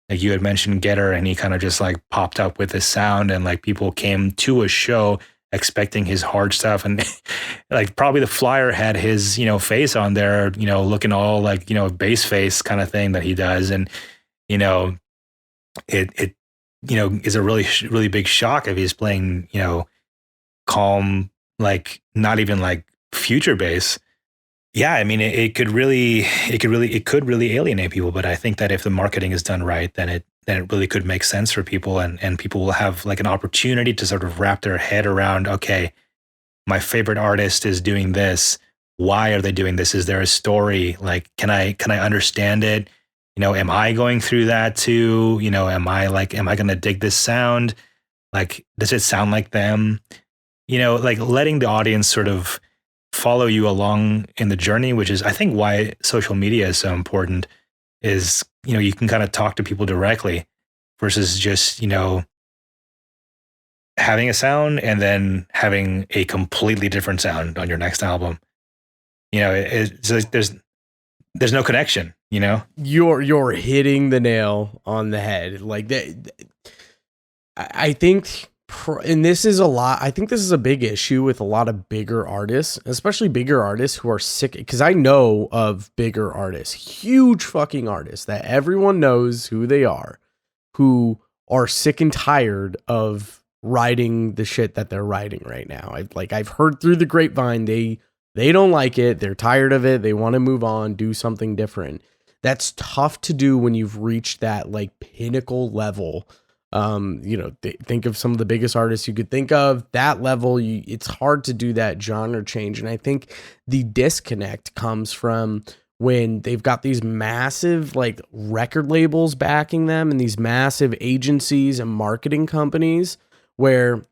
Like you had mentioned Getter, and he kind of just like popped up with his sound, and like people came to a show expecting his hard stuff. And like probably the flyer had his, face on there, looking all like, bass face kind of thing that he does. And, it is a really, really big shock if he's playing, calm, like not even like future bass. Yeah, I mean, it could really alienate people. But I think that if the marketing is done right, then it really could make sense for people, and people will have like an opportunity to sort of wrap their head around, okay, my favorite artist is doing this. Why are they doing this? Is there a story? Like, can I understand it? Am I going through that too? Am I going to dig this sound? Like, does it sound like them? Like letting the audience sort of follow you along in the journey, which is, I think, why social media is so important, is, you can kind of talk to people directly versus just, having a sound and then having a completely different sound on your next album. It's like there's no connection, You're hitting the nail on the head. Like that, I think, and this is I think this is a big issue with a lot of bigger artists, especially bigger artists who are sick. Because I know of bigger artists, huge fucking artists that everyone knows who they are, who are sick and tired of writing the shit that they're writing right now. I've heard through the grapevine, they don't like it. They're tired of it. They want to move on, do something different. That's tough to do when you've reached that like pinnacle level. Think of some of the biggest artists you could think of. That level, it's hard to do that genre change. And I think the disconnect comes from when they've got these massive like record labels backing them and these massive agencies and marketing companies where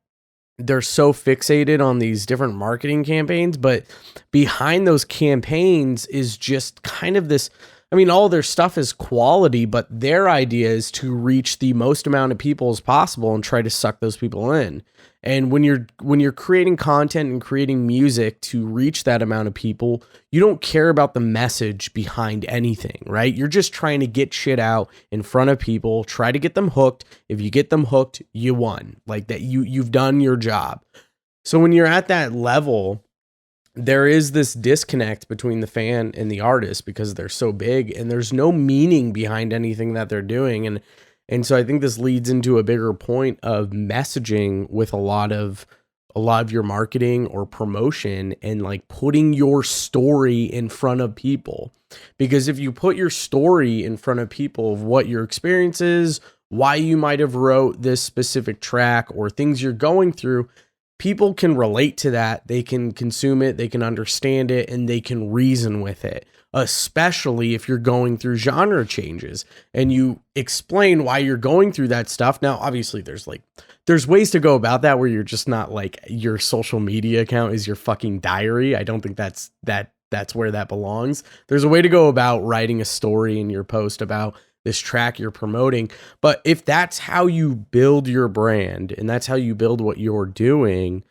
they're so fixated on these different marketing campaigns, but behind those campaigns is just kind of this, I mean, all their stuff is quality, but their idea is to reach the most amount of people as possible and try to suck those people in. And when you're creating content and creating music to reach that amount of people, you don't care about the message behind anything, right? You're just trying to get shit out in front of people, try to get them hooked. If you get them hooked, you won. Like that, you've done your job. So when you're at that level, there is this disconnect between the fan and the artist because they're so big and there's no meaning behind anything that they're doing. And so I think this leads into a bigger point of messaging with a lot of your marketing or promotion and like putting your story in front of people. Because if you put your story in front of people of what your experience is, why you might have wrote this specific track or things you're going through, people can relate to that. They can consume it, they can understand it, and they can reason with it. Especially if you're going through genre changes and you explain why you're going through that stuff. Now, obviously there's ways to go about that where you're just not like your social media account is your fucking diary. I don't think that's where that belongs. There's a way to go about writing a story in your post about this track you're promoting. But if that's how you build your brand and that's how you build what you're doing,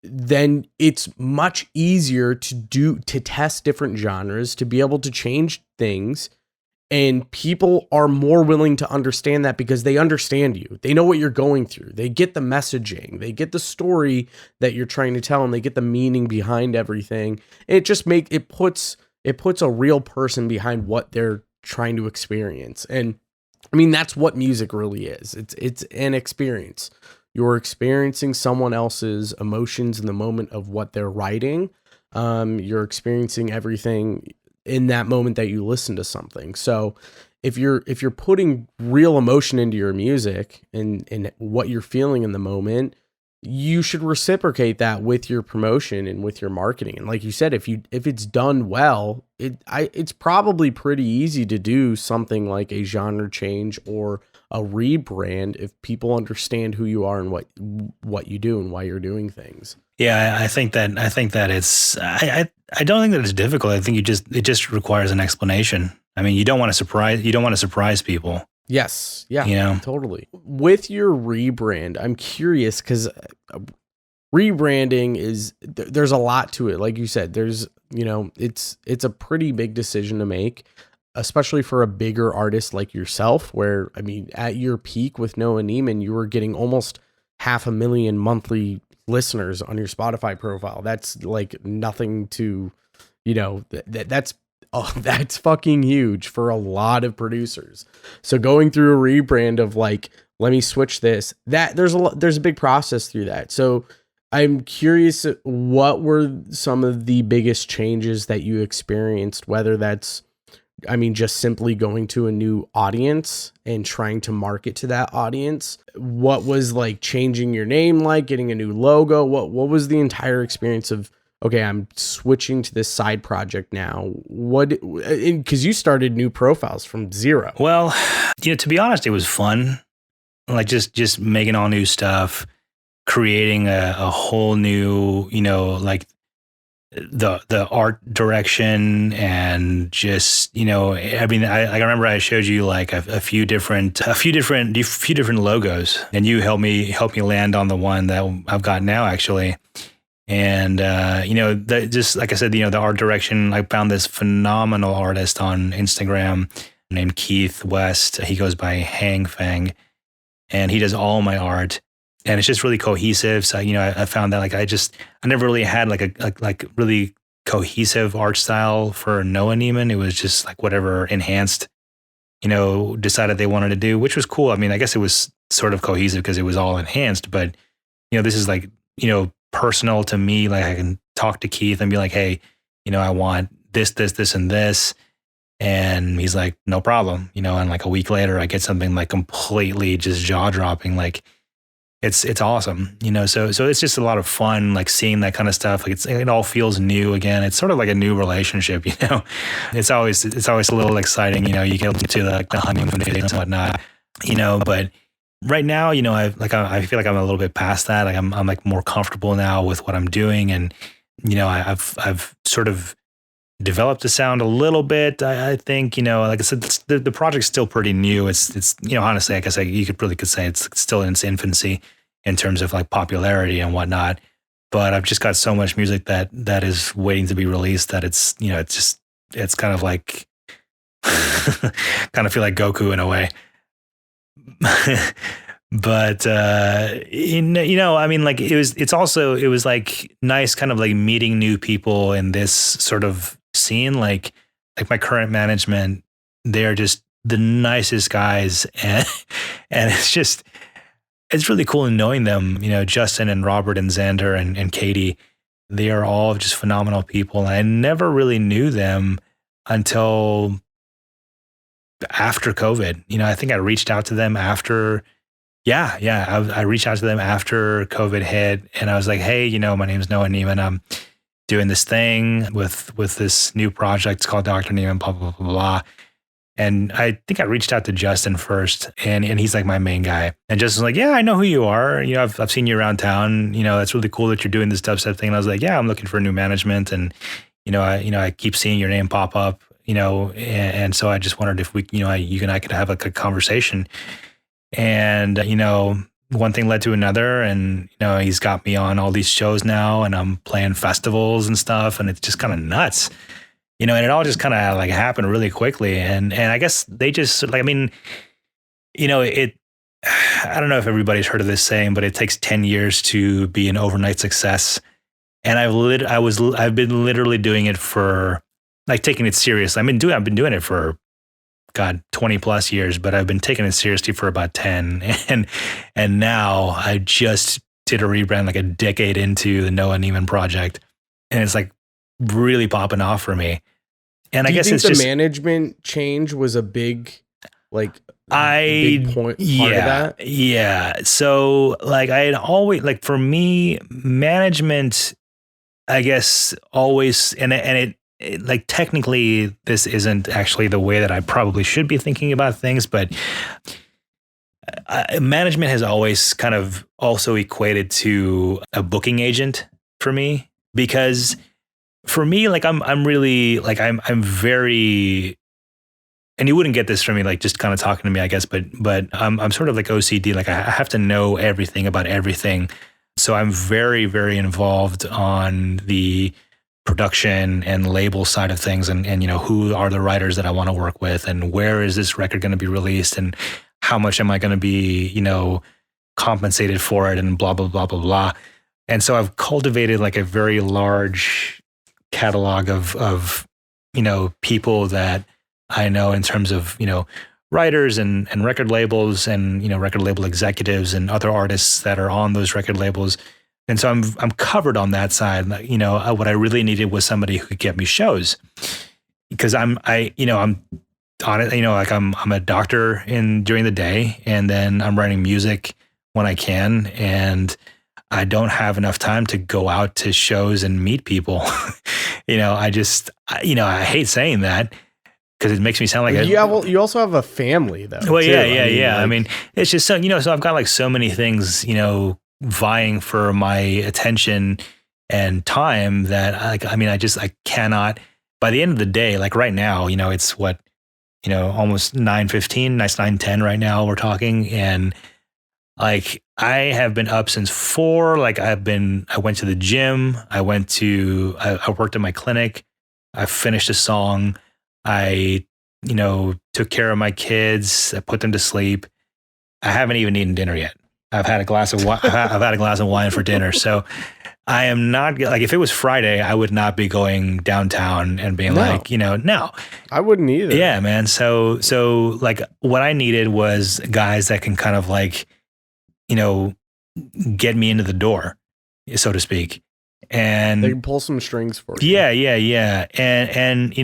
then it's much easier to test different genres, to be able to change things. And people are more willing to understand that because they understand you. They know what you're going through. They get the messaging. They get the story that you're trying to tell, and they get the meaning behind everything. It just puts a real person behind what they're trying to experience. And I mean, that's what music really is. It's an experience. You're experiencing someone else's emotions in the moment of what they're writing. You're experiencing everything in that moment that you listen to something. So if you're putting real emotion into your music and what you're feeling in the moment, you should reciprocate that with your promotion and with your marketing. And like you said, if it's done well, it's probably pretty easy to do something like a genre change or a rebrand if people understand who you are and what you do and why you're doing things. Yeah, I think that it's I don't think that it's difficult. I think it just requires an explanation. I mean, you don't want to surprise people. Yes. Yeah, you know? totally. With your rebrand, I'm curious because rebranding is there's a lot to it. Like you said, there's, it's a pretty big decision to make, especially for a bigger artist like yourself, where, I mean, at your peak with Noah Neiman, you were getting almost 500,000 monthly listeners on your Spotify profile. That's like nothing to, that's that's fucking huge for a lot of producers. So going through a rebrand of like, let me switch this, that there's a big process through that. So I'm curious, what were some of the biggest changes that you experienced, whether that's, I mean, just simply going to a new audience and trying to market to that audience. What was like changing your name, like getting a new logo? What was the entire experience of, okay, I'm switching to this side project now? Because you started new profiles from zero. Well, to be honest, it was fun. Like just making all new stuff, creating a whole new, like the art direction, and just, I mean, I remember I showed you like a few different logos, and you helped me land on the one that I've got now, actually. And just like I said, the art direction, I found this phenomenal artist on Instagram named Keith West. He goes by Hang Fang, and he does all my art. And it's just really cohesive. So, I found that like I never really had like a really cohesive art style for Noah Neiman. It was just like whatever Enhanced, decided they wanted to do, which was cool. I mean, I guess it was sort of cohesive because it was all Enhanced, but this is like, personal to me. Like I can talk to Keith and be like, hey, I want this, and this. And he's like, no problem. And like a week later, I get something like completely just jaw dropping. Like, it's awesome, so it's just a lot of fun, like seeing that kind of stuff. Like it all feels new again. It's sort of like a new relationship, it's always a little exciting, you get into the honeymoon phase and whatnot, but right now, I feel like I'm a little bit past that. Like I'm like more comfortable now with what I'm doing. And, I've sort of developed the sound a little bit. I think, like I said, the project's still pretty new. It's honestly, I guess you could say it's still in its infancy in terms of like popularity and whatnot. But I've just got so much music that is waiting to be released that it's kind of like, kind of feel like Goku in a way. But I mean, like it was like nice kind of like meeting new people in this sort of scene. Like my current management, they're just the nicest guys, and it's really cool knowing them. Justin and Robert and Xander and Katie, they are all just phenomenal people. And I never really knew them until after COVID. I think I reached out to them after. I reached out to them after COVID hit, and I was like, hey, my name's Noah Neiman. I'm doing this thing with this new project. It's called Dr. Neiman, blah, blah, blah, blah. And I think I reached out to Justin first, and he's like my main guy. And Justin's like, yeah, I know who you are. I've seen you around town. It's really cool that you're doing this dubstep thing. And I was like, yeah, I'm looking for new management. And, I keep seeing your name pop up, and so I just wondered if we, you and I could have a good conversation. And, one thing led to another, and, he's got me on all these shows now, and I'm playing festivals and stuff, and it's just kind of nuts, and it all just kind of like happened really quickly. And I guess they just like, I mean, I don't know if everybody's heard of this saying, but it takes 10 years to be an overnight success. And I've been literally doing it for like taking it serious. I've been doing it for 20 plus years, but I've been taking it seriously for about 10. And now I just did a rebrand like a decade into the Noah Neiman project. And it's like really popping off for me. And I guess it's just management change was a big, like, big point part of that. Yeah. So like I had always, like for me, management, I guess always, and it like technically this isn't actually the way that I probably should be thinking about things, but management has always kind of also equated to a booking agent for me, because for me, like I'm really like I'm very and you wouldn't get this from me, like just kind of talking to me, I guess, but I'm sort of like OCD. Like I have to know everything about everything. So I'm very, very involved on the production and label side of things, and who are the writers that I want to work with, and where is this record going to be released, and how much am I going to be, compensated for it, and blah, blah, blah, blah, blah. And so I've cultivated like a very large catalog of people that I know in terms of, writers and record labels and, record label executives and other artists that are on those record labels. And so I'm covered on that side. What I really needed was somebody who could get me shows, because I'm on it, I'm a doctor during the day, and then I'm writing music when I can, and I don't have enough time to go out to shows and meet people. I hate saying that, because it makes me sound like you also have a family though. Well, yeah. I mean, it's just so, so I've got like so many things, vying for my attention and time that I cannot, by the end of the day, like right now, it's what, almost 9:15, nice 9:10 right now we're talking. And like, I have been up since 4. Like I went to the gym. I worked at my clinic. I finished a song. I, took care of my kids. I put them to sleep. I haven't even eaten dinner yet. I've had a glass of wine. I've had a glass of wine for dinner. So I am not, like, if it was Friday, I would not be going downtown and being no, I wouldn't either. Yeah, man. So like what I needed was guys that can kind of like, get me into the door, so to speak. And they can pull some strings for you. Yeah. And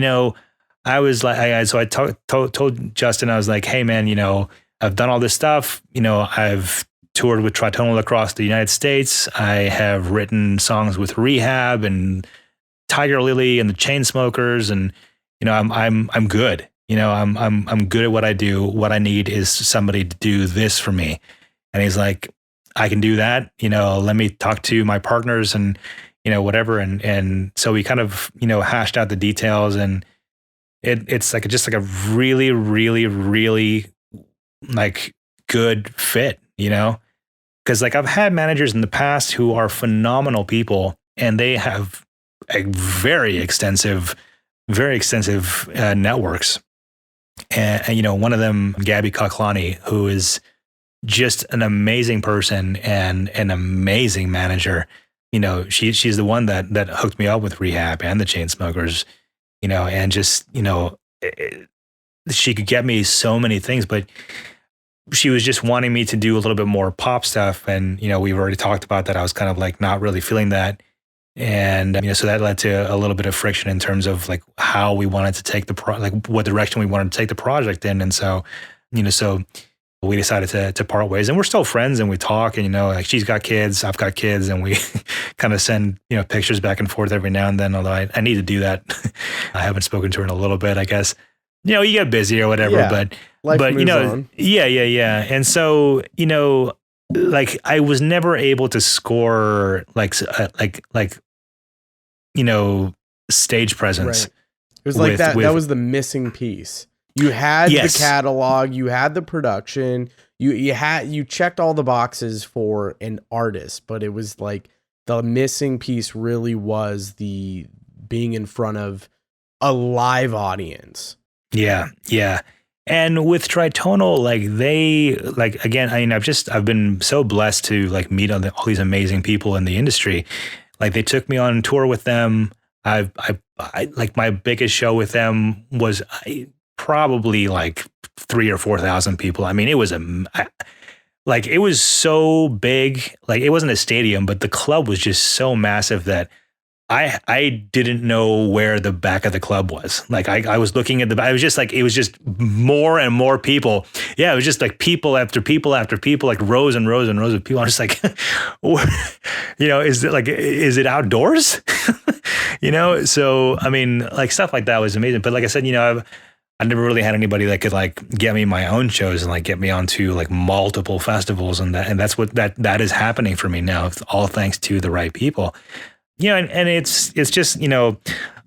I was like, so I told Justin, I was like, hey man, I've done all this stuff. I've toured with Tritonal across the United States. I have written songs with Rehab and Tiger Lily and the Chainsmokers, and I'm good. I'm good at what I do. What I need is somebody to do this for me. And he's like, I can do that. Let me talk to my partners and whatever. And so we kind of hashed out the details, and it's like just like a really, really, really like good fit. Because like I've had managers in the past who are phenomenal people, and they have a very extensive networks. And one of them, Gabby Kaklani, who is just an amazing person and an amazing manager. She's the one that hooked me up with Rehab and the Chainsmokers, and just, she could get me so many things, but she was just wanting me to do a little bit more pop stuff. And, we've already talked about that. I was kind of like not really feeling that. And, so that led to a little bit of friction in terms of like how we wanted to take what direction we wanted to take the project in. And so, so we decided to part ways, and we're still friends, and we talk, and, like she's got kids, I've got kids, and we kind of send, pictures back and forth every now and then, although I need to do that. I haven't spoken to her in a little bit, I guess. You get busy or whatever, but life moves on. Yeah. And so, like I was never able to score stage presence. Right. It was like that was the missing piece. You had the catalog, you had the production, you checked all the boxes for an artist, but it was like the missing piece really was the being in front of a live audience. Yeah. And with Tritonal, I've been so blessed to like meet all these amazing people in the industry. Like they took me on tour with them. I like my biggest show with them was probably like 3,000 or 4,000 people. I mean, it was it was so big. Like it wasn't a stadium, but the club was just so massive that I didn't know where the back of the club was. Like I was looking at it was just more and more people. Yeah. It was just like people after people after people, like rows and rows and rows of people. I'm just like, is it outdoors? So, I mean, like stuff like that was amazing. But like I said, I never really had anybody that could like get me my own shows and like get me onto like multiple festivals, and that's what that is happening for me now, all thanks to the right people. And it's just, a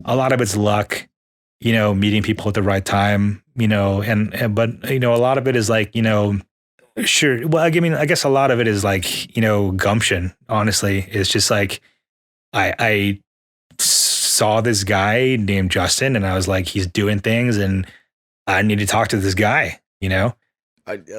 lot of it's luck. meeting people at the right time, but, a lot of it is like, sure. Well, I mean, I guess a lot of it is like, gumption, honestly. It's just like, I saw this guy named Justin and I was like, he's doing things and I need to talk to this guy,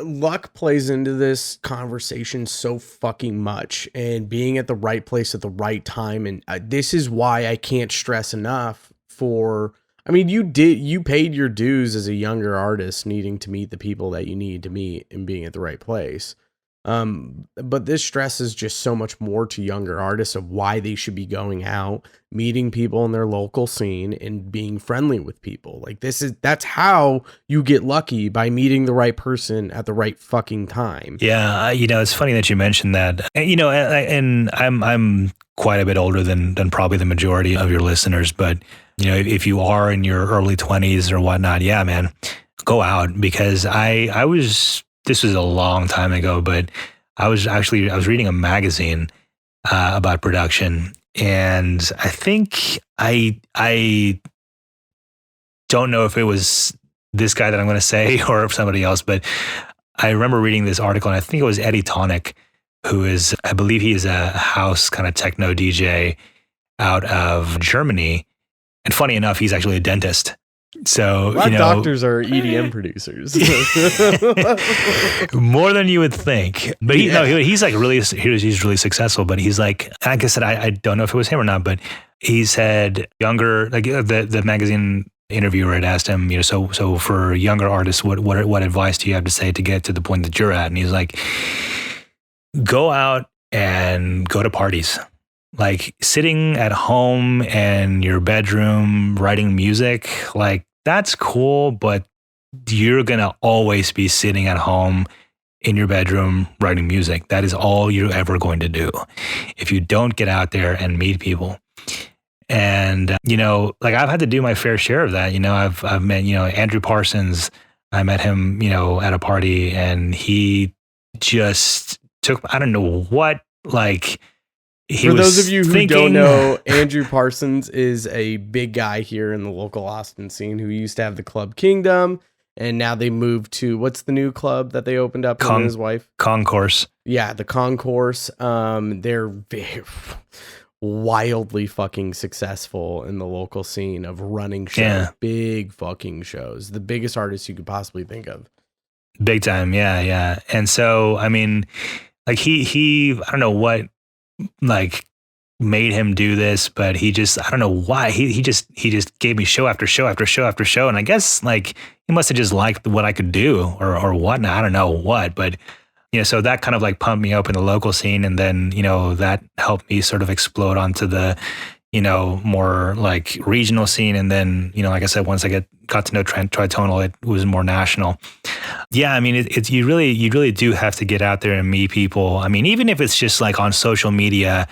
Luck plays into this conversation so fucking much, and being at the right place at the right time. And this is why I can't stress enough I mean, you paid your dues as a younger artist, needing to meet the people that you need to meet and being at the right place. But this stresses just so much more to younger artists of why they should be going out, meeting people in their local scene and being friendly with people. Like that's how you get lucky, by meeting the right person at the right fucking time. Yeah. It's funny that you mentioned that, and I'm quite a bit older than probably the majority of your listeners, but if you are in your early 20s or whatnot, yeah, man, go out, because this was a long time ago, but I was reading a magazine about production, and I think I don't know if it was this guy that I'm going to say or if somebody else, but I remember reading this article, and I think it was Eddie Tonic, I believe he is a house kind of techno DJ out of Germany, and funny enough, he's actually a dentist. So a lot of doctors are EDM producers, more than you would think. But he's like he's really successful. But he's like I said, I don't know if it was him or not, but he said younger, like the magazine interviewer had asked him, so for younger artists, what advice do you have to say to get to the point that you're at? And he's like, go out and go to parties. Like sitting at home in your bedroom writing music, like that's cool, but you're going to always be sitting at home in your bedroom writing music. That is all you're ever going to do if you don't get out there and meet people. And, like I've had to do my fair share of that. I've met, Andrew Parsons. I met him, at a party, and he just took, I don't know what, like, for those of you who don't know, Andrew Parsons is a big guy here in the local Austin scene who used to have the Club Kingdom, and now they moved to, what's the new club that they opened up, him and his wife? Concourse. Yeah, the Concourse. They're wildly fucking successful in the local scene of running shows, big fucking shows, the biggest artists you could possibly think of. Big time, yeah. And so, I mean, like he I don't know what like made him do this, but he just, I don't know why, he just gave me show after show after show after show, and I guess like he must have just liked what I could do or whatnot. I don't know what, but so that kind of like pumped me up in the local scene, and then that helped me sort of explode onto the more like regional scene, and then like I said, once I got to know Tritonal, it was more national. Yeah, I mean, it's you really do have to get out there and meet people. I mean, even if it's just like on social media,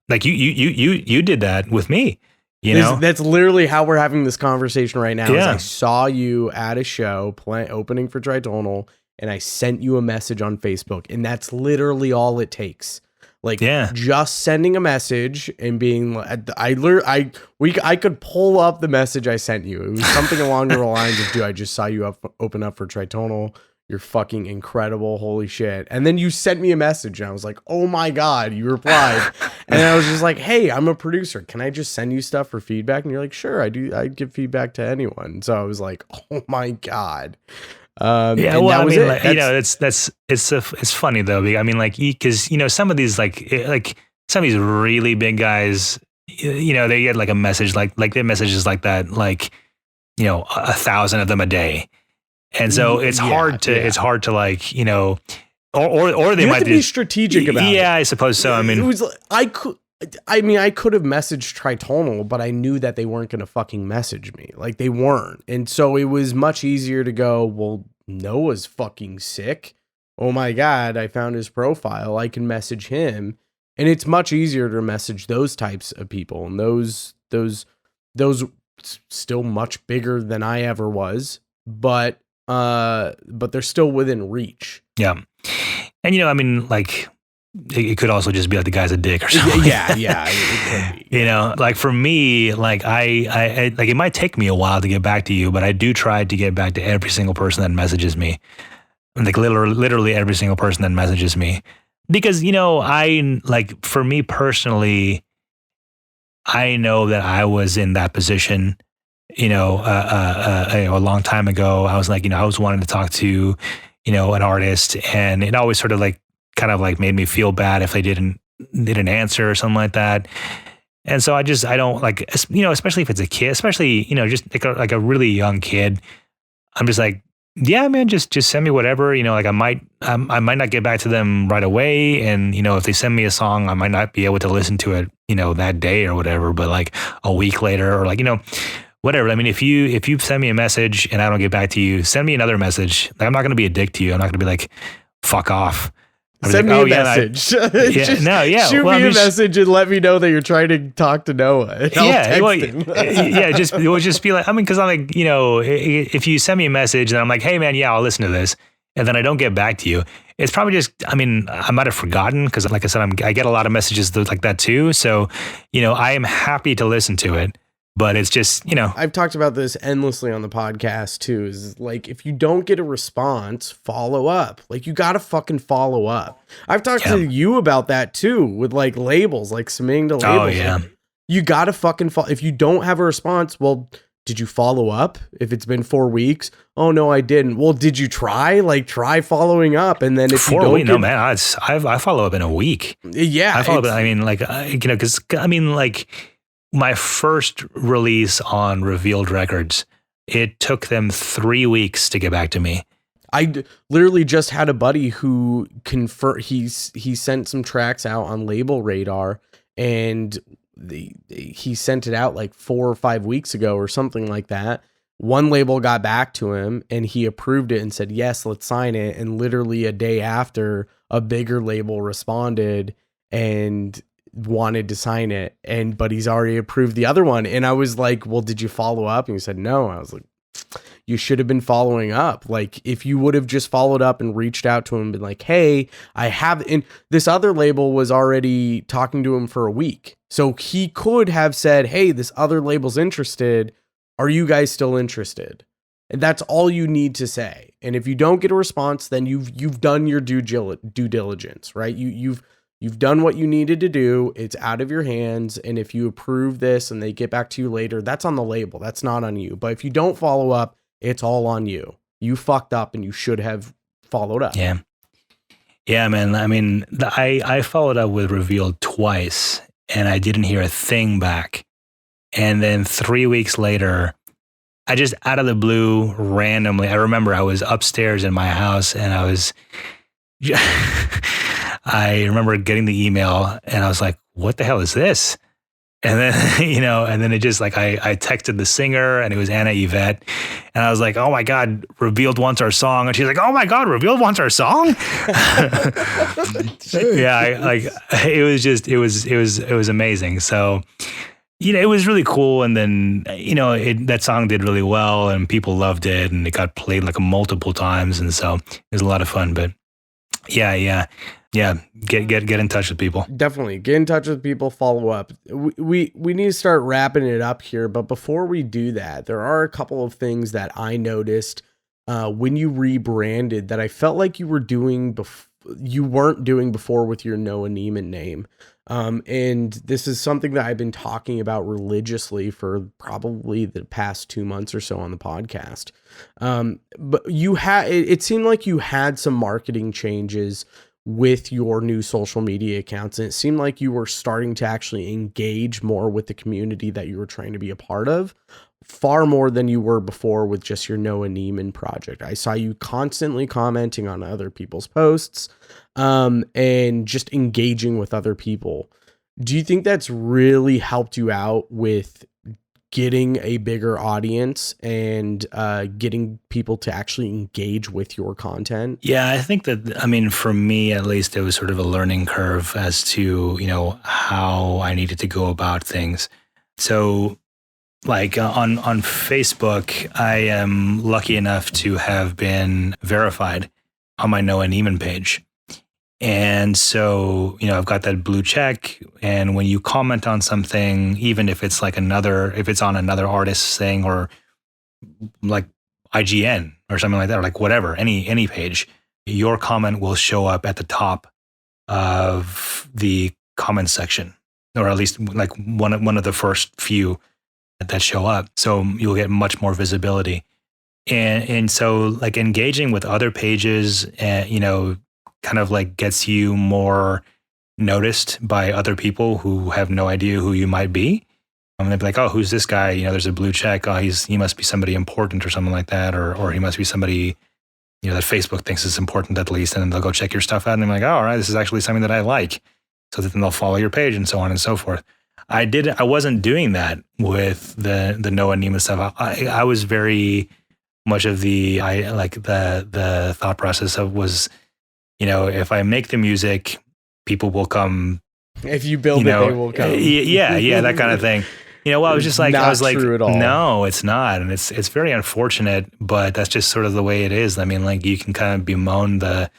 like you did that with me. That's literally how we're having this conversation right now. Yeah. I saw you at a show opening for Tritonal, and I sent you a message on Facebook, and that's literally all it takes. Like, just sending a message and being, I could pull up the message I sent you. It was something along the lines of, dude, I just saw you open up for Tritonal. You're fucking incredible. Holy shit. And then you sent me a message, and I was like, oh my God, you replied. And I was just like, hey, I'm a producer. Can I just send you stuff for feedback? And you're like, sure, I do. I give feedback to anyone. So I was like, oh my God. Yeah, well, I mean, like, it's funny though. I mean, like, because some of these like some of these really big guys, they get like a message like their messages like that, like 1,000 of them a day, and so it's hard to like or they you might have to be strategic about it. Yeah, I suppose so. I mean, it was I could have messaged Tritonal, but I knew that they weren't going to fucking message me. Like, they weren't. And so it was much easier to go, well, Noah's fucking sick. Oh my God, I found his profile. I can message him. And it's much easier to message those types of people. And those still much bigger than I ever was, but they're still within reach. Yeah. And I mean, like, it could also just be like the guy's a dick or something. Yeah. It could be. You know, like for me, like I like it might take me a while to get back to you, but I do try to get back to every single person that messages me. Like literally every single person that messages me. Because, you know, I like for me personally, I know that I was in that position, you know, a long time ago. I was like, you know, I was wanting to talk to, you know, an artist, and it always sort of like kind of like made me feel bad if they didn't answer or something like that. And so I don't like, you know, especially if it's a kid, especially, you know, just like a really young kid. I'm just like, yeah, man, just send me whatever, you know, like I might not get back to them right away. And, you know, if they send me a song, I might not be able to listen to it, you know, that day or whatever, but like a week later or like, you know, whatever. I mean, if you send me a message and I don't get back to you, send me another message. Like, I'm not going to be a dick to you. I'm not going to be like, fuck off. Send me a message. Shoot me a message and let me know that you're trying to talk to Noah. It will just be like, I mean, because I'm like, you know, if you send me a message and I'm like, hey man, yeah, I'll listen to this, and then I don't get back to you, it's probably just, I mean, I might have forgotten because, like I said, I get a lot of messages like that too. So, you know, I am happy to listen to it. But it's just, you know, I've talked about this endlessly on the podcast too, is like, if you don't get a response, follow up. Like, you got to fucking follow up. I've talked to you about that too, with like labels, like submitting to labels. Oh yeah. Like, you got to fucking if you don't have a response, well, did you follow up? If it's been 4 weeks, oh no, I didn't. Well, did you try? Like, try following up. And then if 4 weeks, no man, I follow up in a week. Yeah. I follow up. I mean, like, you know, because I mean, like, my first release on Revealed Records, it took them 3 weeks to get back to me. I literally just had a buddy who he sent some tracks out on Label Radar, and he sent it out like 4 or 5 weeks ago or something like that. One label got back to him and he approved it and said, yes, let's sign it. And literally a day after, a bigger label responded and wanted to sign it, but he's already approved the other one. And I was like, well, did you follow up? And he said no. I was like, you should have been following up. Like, if you would have just followed up and reached out to him and been like, hey, I have, and this other label was already talking to him for a week, so he could have said, hey, this other label's interested, are you guys still interested? And that's all you need to say. And if you don't get a response, then you've done your due diligence, right? You've done what you needed to do. It's out of your hands. And if you approve this and they get back to you later, that's on the label. That's not on you. But if you don't follow up, it's all on you. You fucked up and you should have followed up. Yeah. Yeah, man. I mean, I followed up with Revealed twice and I didn't hear a thing back. And then 3 weeks later, I just out of the blue, randomly, I remember I was upstairs in my house and I remember getting the email and I was like, what the hell is this? And then, you know, and then it just like, I texted the singer and it was iwth. And I was like, oh my God, Revealed wants our song. And she's like, oh my God, Revealed wants our song. Yeah. It was amazing. So, you know, it was really cool. And then, you know, that song did really well and people loved it and it got played like multiple times. And so it was a lot of fun, but yeah. Get in touch with people. Definitely get in touch with people, follow up. We need to start wrapping it up here. But before we do that, there are a couple of things that I noticed when you rebranded that I felt like you weren't doing before with your Noah Neiman name. And this is something that I've been talking about religiously for probably the past 2 months or so on the podcast. But it seemed like you had some marketing changes with your new social media accounts. And it seemed like you were starting to actually engage more with the community that you were trying to be a part of, far more than you were before with just your Noah Neiman project. I saw you constantly commenting on other people's posts, and just engaging with other people. Do you think that's really helped you out with getting a bigger audience and getting people to actually engage with your content? Yeah, I think that, I mean, for me, at least, it was sort of a learning curve as to, you know, how I needed to go about things. So like on Facebook, I am lucky enough to have been verified on my Noah Neiman page. And so, I've got that blue check. And when you comment on something, even if it's like if it's on another artist's thing or like IGN or something like that, or like whatever, any page, your comment will show up at the top of the comment section, or at least like one of the first few that show up. So you'll get much more visibility. And so like engaging with other pages, kind of like gets you more noticed by other people who have no idea who you might be. They'd be like, oh, who's this guy? There's a blue check. Oh, he must be somebody important or something like that. Or he must be somebody, that Facebook thinks is important at least. And then they'll go check your stuff out and they're like, oh, all right, this is actually something that I like. So then they'll follow your page and so on and so forth. I wasn't doing that with the Noah Neiman stuff. I was very much of the thought process of was, if I make the music, people will come. If you build it, they will come. Yeah, that kind of thing. I was just like, true at all. No, it's not. And it's very unfortunate, but that's just sort of the way it is. I mean, like you can kind of bemoan the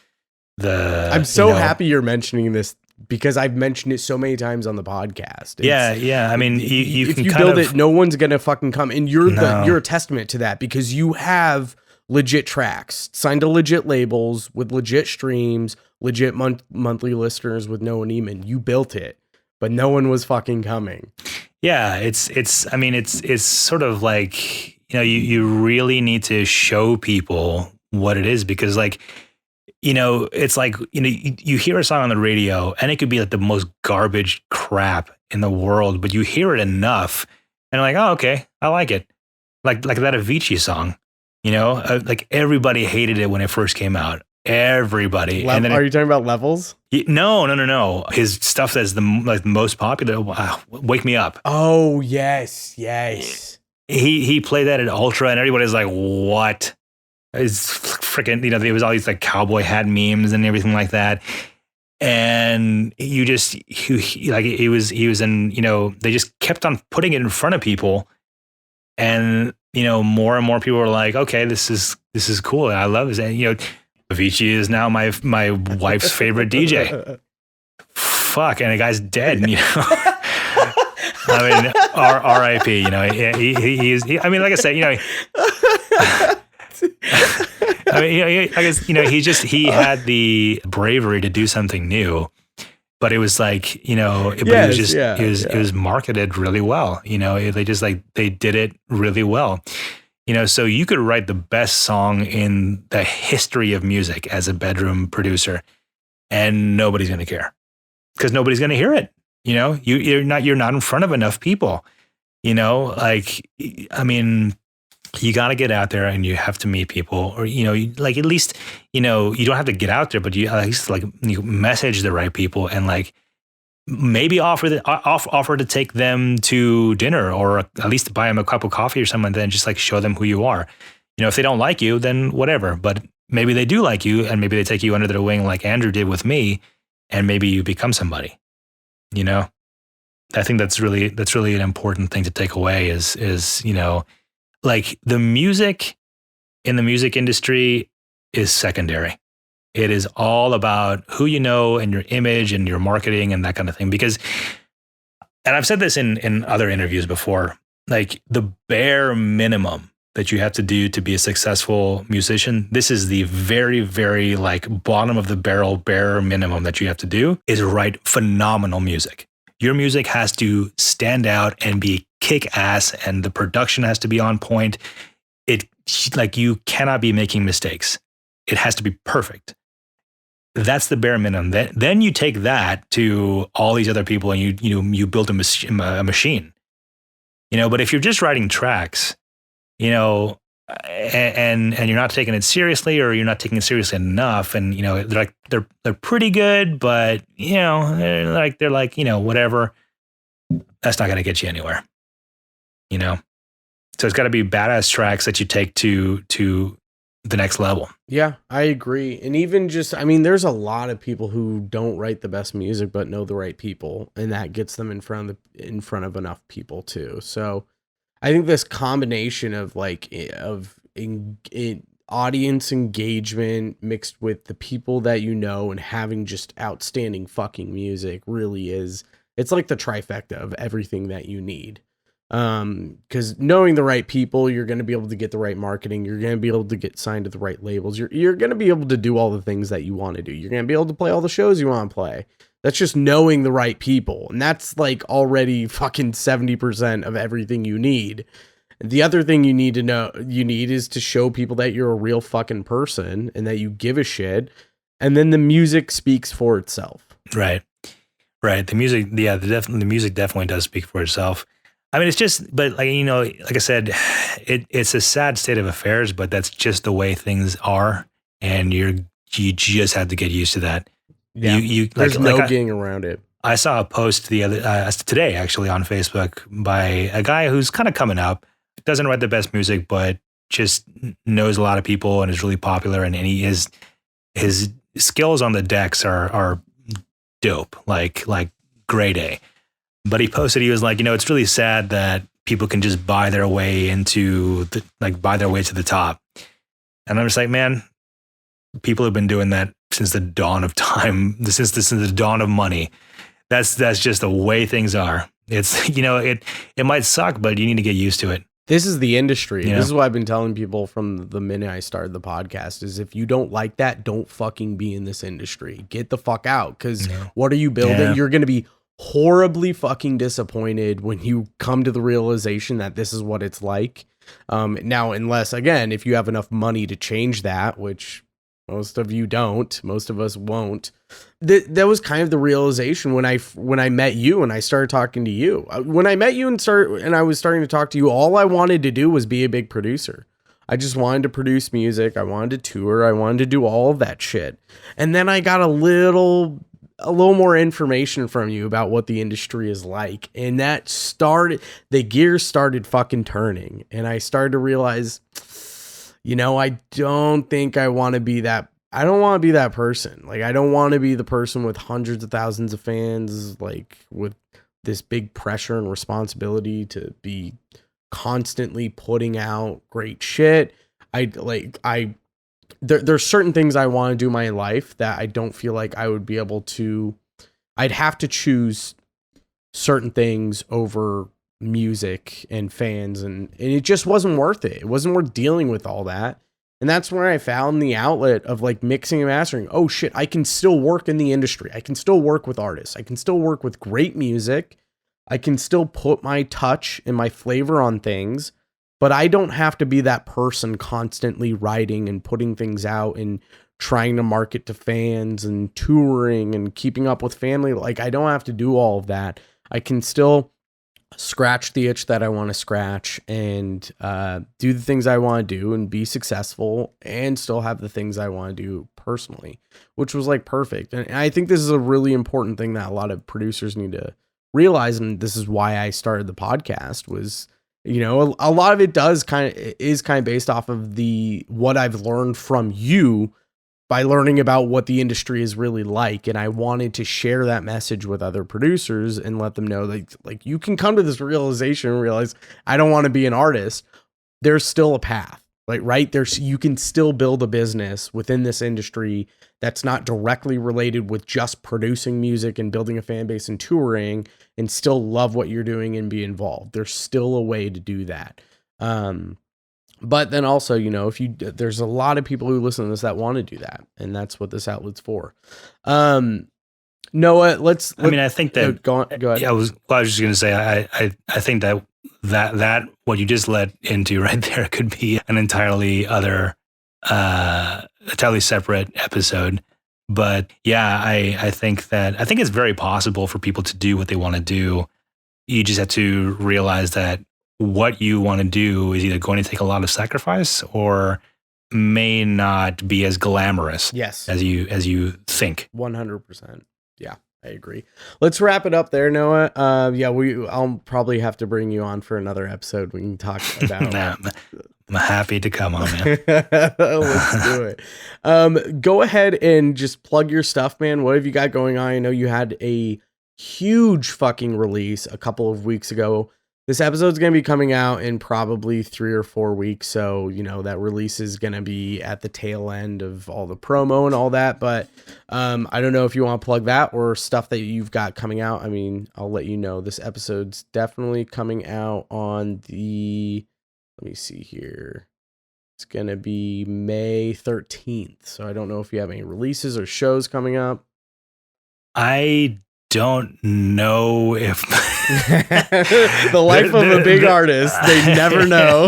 I'm so happy you're mentioning this because I've mentioned it so many times on the podcast. Yeah. I mean, if you build it, no one's going to fucking come. And you're a testament to that because you have legit tracks signed to legit labels with legit streams, legit monthly listeners with Noah Neiman. You built it, but no one was fucking coming. Yeah, it's sort of like, you really need to show people what it is because like, it's like, you hear a song on the radio and it could be like the most garbage crap in the world, but you hear it enough and you're like, oh, okay, I like it. Like that Avicii song, like everybody hated it when it first came out. Everybody. And then are you talking about Levels? No. His stuff that's the most popular. Wake Me Up. Oh yes. He played that at Ultra, and everybody's like, "What?" It's freaking. There was all these like cowboy hat memes and everything like that. And he was in. They just kept on putting it in front of people, and more and more people were like, "Okay, this is cool. And I love this." And Avicii is now my wife's favorite DJ. Fuck, and the guy's dead. I mean, R.I.P. He's. I mean, like I said, I mean, I guess he had the bravery to do something new, but it was like it was marketed really well. They just they did it really well. So you could write the best song in the history of music as a bedroom producer, and nobody's going to care because nobody's going to hear it. You're not in front of enough people. I mean, you got to get out there and you have to meet people, or like at least you don't have to get out there, but you at least you message the right people and maybe offer to take them to dinner or at least buy them a cup of coffee or something, and then just show them who you are. If they don't like you, then whatever, but maybe they do like you and maybe they take you under their wing like Andrew did with me, and maybe you become somebody. I think that's really an important thing to take away is the music in the music industry is secondary. It is all about who you know and your image and your marketing and that kind of thing. Because, and I've said this in other interviews before, the bare minimum that you have to do to be a successful musician, this is the very, very bottom of the barrel bare minimum that you have to do is write phenomenal music. Your music has to stand out and be kick ass, and the production has to be on point. You cannot be making mistakes. It has to be perfect. That's the bare minimum. Then you take that to all these other people and you build a machine. But if you're just writing tracks, and you're not taking it seriously, or you're not taking it seriously enough, and they're pretty good, but they're whatever. That's not going to get you anywhere. So it's got to be badass tracks that you take to the next level. Yeah, I agree. And even there's a lot of people who don't write the best music but know the right people, and that gets them in front of enough people too. So I think this combination of audience engagement mixed with the people that you know and having just outstanding fucking music really is, it's like the trifecta of everything that you need. Because knowing the right people, you're going to be able to get the right marketing. You're going to be able to get signed to the right labels. You're going to be able to do all the things that you want to do. You're going to be able to play all the shows you want to play. That's just knowing the right people. And that's like already fucking 70% of everything you need. The other thing you need is to show people that you're a real fucking person and that you give a shit. And then the music speaks for itself. Right. The music, the music definitely does speak for itself. I mean, it's just, but like, you know, like I said, it's a sad state of affairs, but that's just the way things are. And you just have to get used to that. Yeah. There's no getting around it. I saw a post today actually on Facebook by a guy who's kind of coming up, doesn't write the best music, but just knows a lot of people and is really popular. And his skills on the decks are dope, like grade A. But he posted, he was like, you know, it's really sad that people can just buy their way to the top. And I'm just like, man, people have been doing that since the dawn of time, since the dawn of money. That's just the way things are. It's, you know, it might suck, but you need to get used to it. This is the industry. Yeah. This is what I've been telling people from the minute I started the podcast is if you don't like that, don't fucking be in this industry. Get the fuck out. Because what are you building? Yeah. You're going to be horribly fucking disappointed when you come to the realization that this is what it's like. Now, unless, again, if you have enough money to change that, which most of you don't, most of us won't. That was kind of the realization when I met you and I started talking to you. When I met you and I was starting to talk to you, all I wanted to do was be a big producer. I just wanted to produce music. I wanted to tour. I wanted to do all of that shit. And then I got a little more information from you about what the industry is like. And the gears started fucking turning. And I started to realize, you know, I don't think I want to be that. I don't want to be that person. Like, I don't want to be the person with hundreds of thousands of fans, like with this big pressure and responsibility to be constantly putting out great shit. There's certain things I want to do in my life that I don't feel like I would be able to. I'd have to choose certain things over music and fans, and it just wasn't worth it. It wasn't worth dealing with all that. And that's where I found the outlet of like mixing and mastering. Oh shit, I can still work in the industry. I can still work with artists. I can still work with great music. I can still put my touch and my flavor on things, but I don't have to be that person constantly writing and putting things out and trying to market to fans and touring and keeping up with family. Like, I don't have to do all of that. I can still scratch the itch that I want to scratch and do the things I want to do and be successful and still have the things I want to do personally, which was like perfect. And I think this is a really important thing that a lot of producers need to realize. And this is why I started the podcast was, you know, a lot of it is kind of based off of what I've learned from you by learning about what the industry is really like. And I wanted to share that message with other producers and let them know that like you can come to this realization and realize I don't want to be an artist. There's still a path, like, right? You can still build a business within this industry that's not directly related with just producing music and building a fan base and touring and still love what you're doing and be involved. There's still a way to do that. But then also, you know, there's a lot of people who listen to this that want to do that, and that's what this outlet's for. Noah, I mean, I think that go ahead. Yeah, I was just going to say, I think that what you just led into right there could be an entirely separate episode. But yeah, I think it's very possible for people to do what they want to do. You just have to realize that what you want to do is either going to take a lot of sacrifice or may not be as glamorous as you think. 100%. Yeah, I agree. Let's wrap it up there, Noah. I'll probably have to bring you on for another episode. We can talk about I'm happy to come on, man. Let's do it. Go ahead and just plug your stuff, man. What have you got going on? I know you had a huge fucking release a couple of weeks ago. this episode's going to be coming out in probably 3 or 4 weeks. So, that release is going to be at the tail end of all the promo and all that. But I don't know if you want to plug that or stuff that you've got coming out. I mean, I'll let you know. This episode's definitely coming out on let me see here. It's going to be May 13th. So I don't know if you have any releases or shows coming up. I don't know if the life of a big artist, they never know.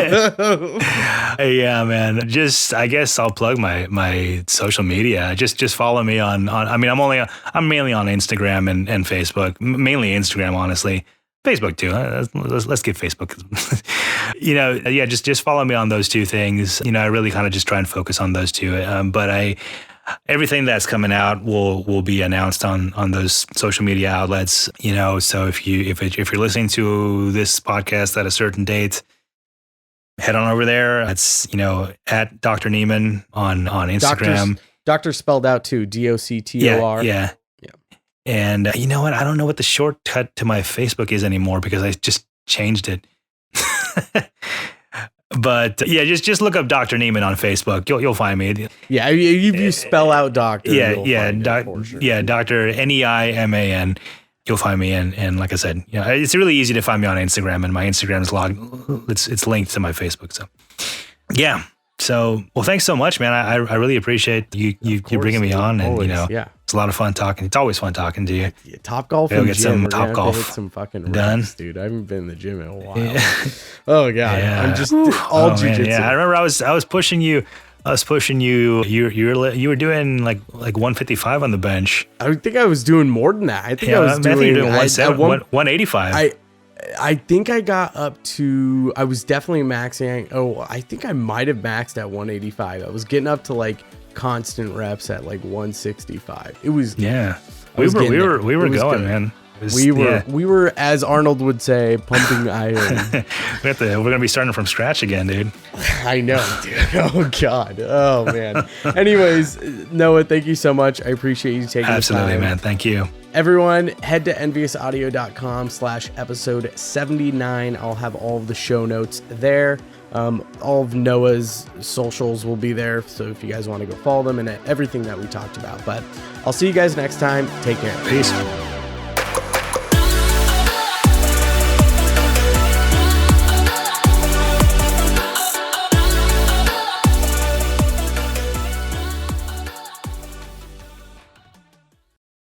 Yeah, man. I guess I'll plug my social media. Just follow me on I mean, I'm mainly on Instagram and Facebook, mainly Instagram, honestly. Facebook too. Let's get Facebook. Just follow me on those two things. I really kind of just try and focus on those two. But everything that's coming out will be announced on those social media outlets. So if you're listening to this podcast at a certain date, head on over there. That's at Dr. Neiman on Instagram. Doctor spelled out too. DOCTOR. Yeah. And you know what? I don't know what the shortcut to my Facebook is anymore because I just changed it. But just look up Dr. Neiman on Facebook. You'll find me. Yeah, if you spell out doctor. Dr. Neiman. You'll find me, and like I said, it's really easy to find me on Instagram, and my Instagram is logged. It's linked to my Facebook. So, yeah. So, well, thanks so much, man. I really appreciate you bringing me on, and always, it's a lot of fun talking. It's always fun talking to you. Yeah, Top Golf. We'll get some Top Golf. Hit some fucking done, reps, dude. I haven't been in the gym in a while. Oh god, yeah. I'm just all jiu-jitsu. Yeah, I remember I was pushing you. You were doing like 155 on the bench. I think I was doing more than that. I think I was doing 185. I think I got up to, I was definitely maxing. I think I might have maxed at 185. I was getting up to like constant reps at like 165. It was, we were going, man. We were, as Arnold would say, pumping iron. We're gonna be starting from scratch again, dude. I know, dude. Oh god. Oh man. Anyways, Noah, thank you so much. I appreciate you taking the time. Absolutely, man. Thank you. Everyone, head to enviousaudio.com/episode 79. I'll have all of the show notes there. All of Noah's socials will be there, so if you guys want to go follow them and everything that we talked about. But I'll see you guys next time. Take care. Peace.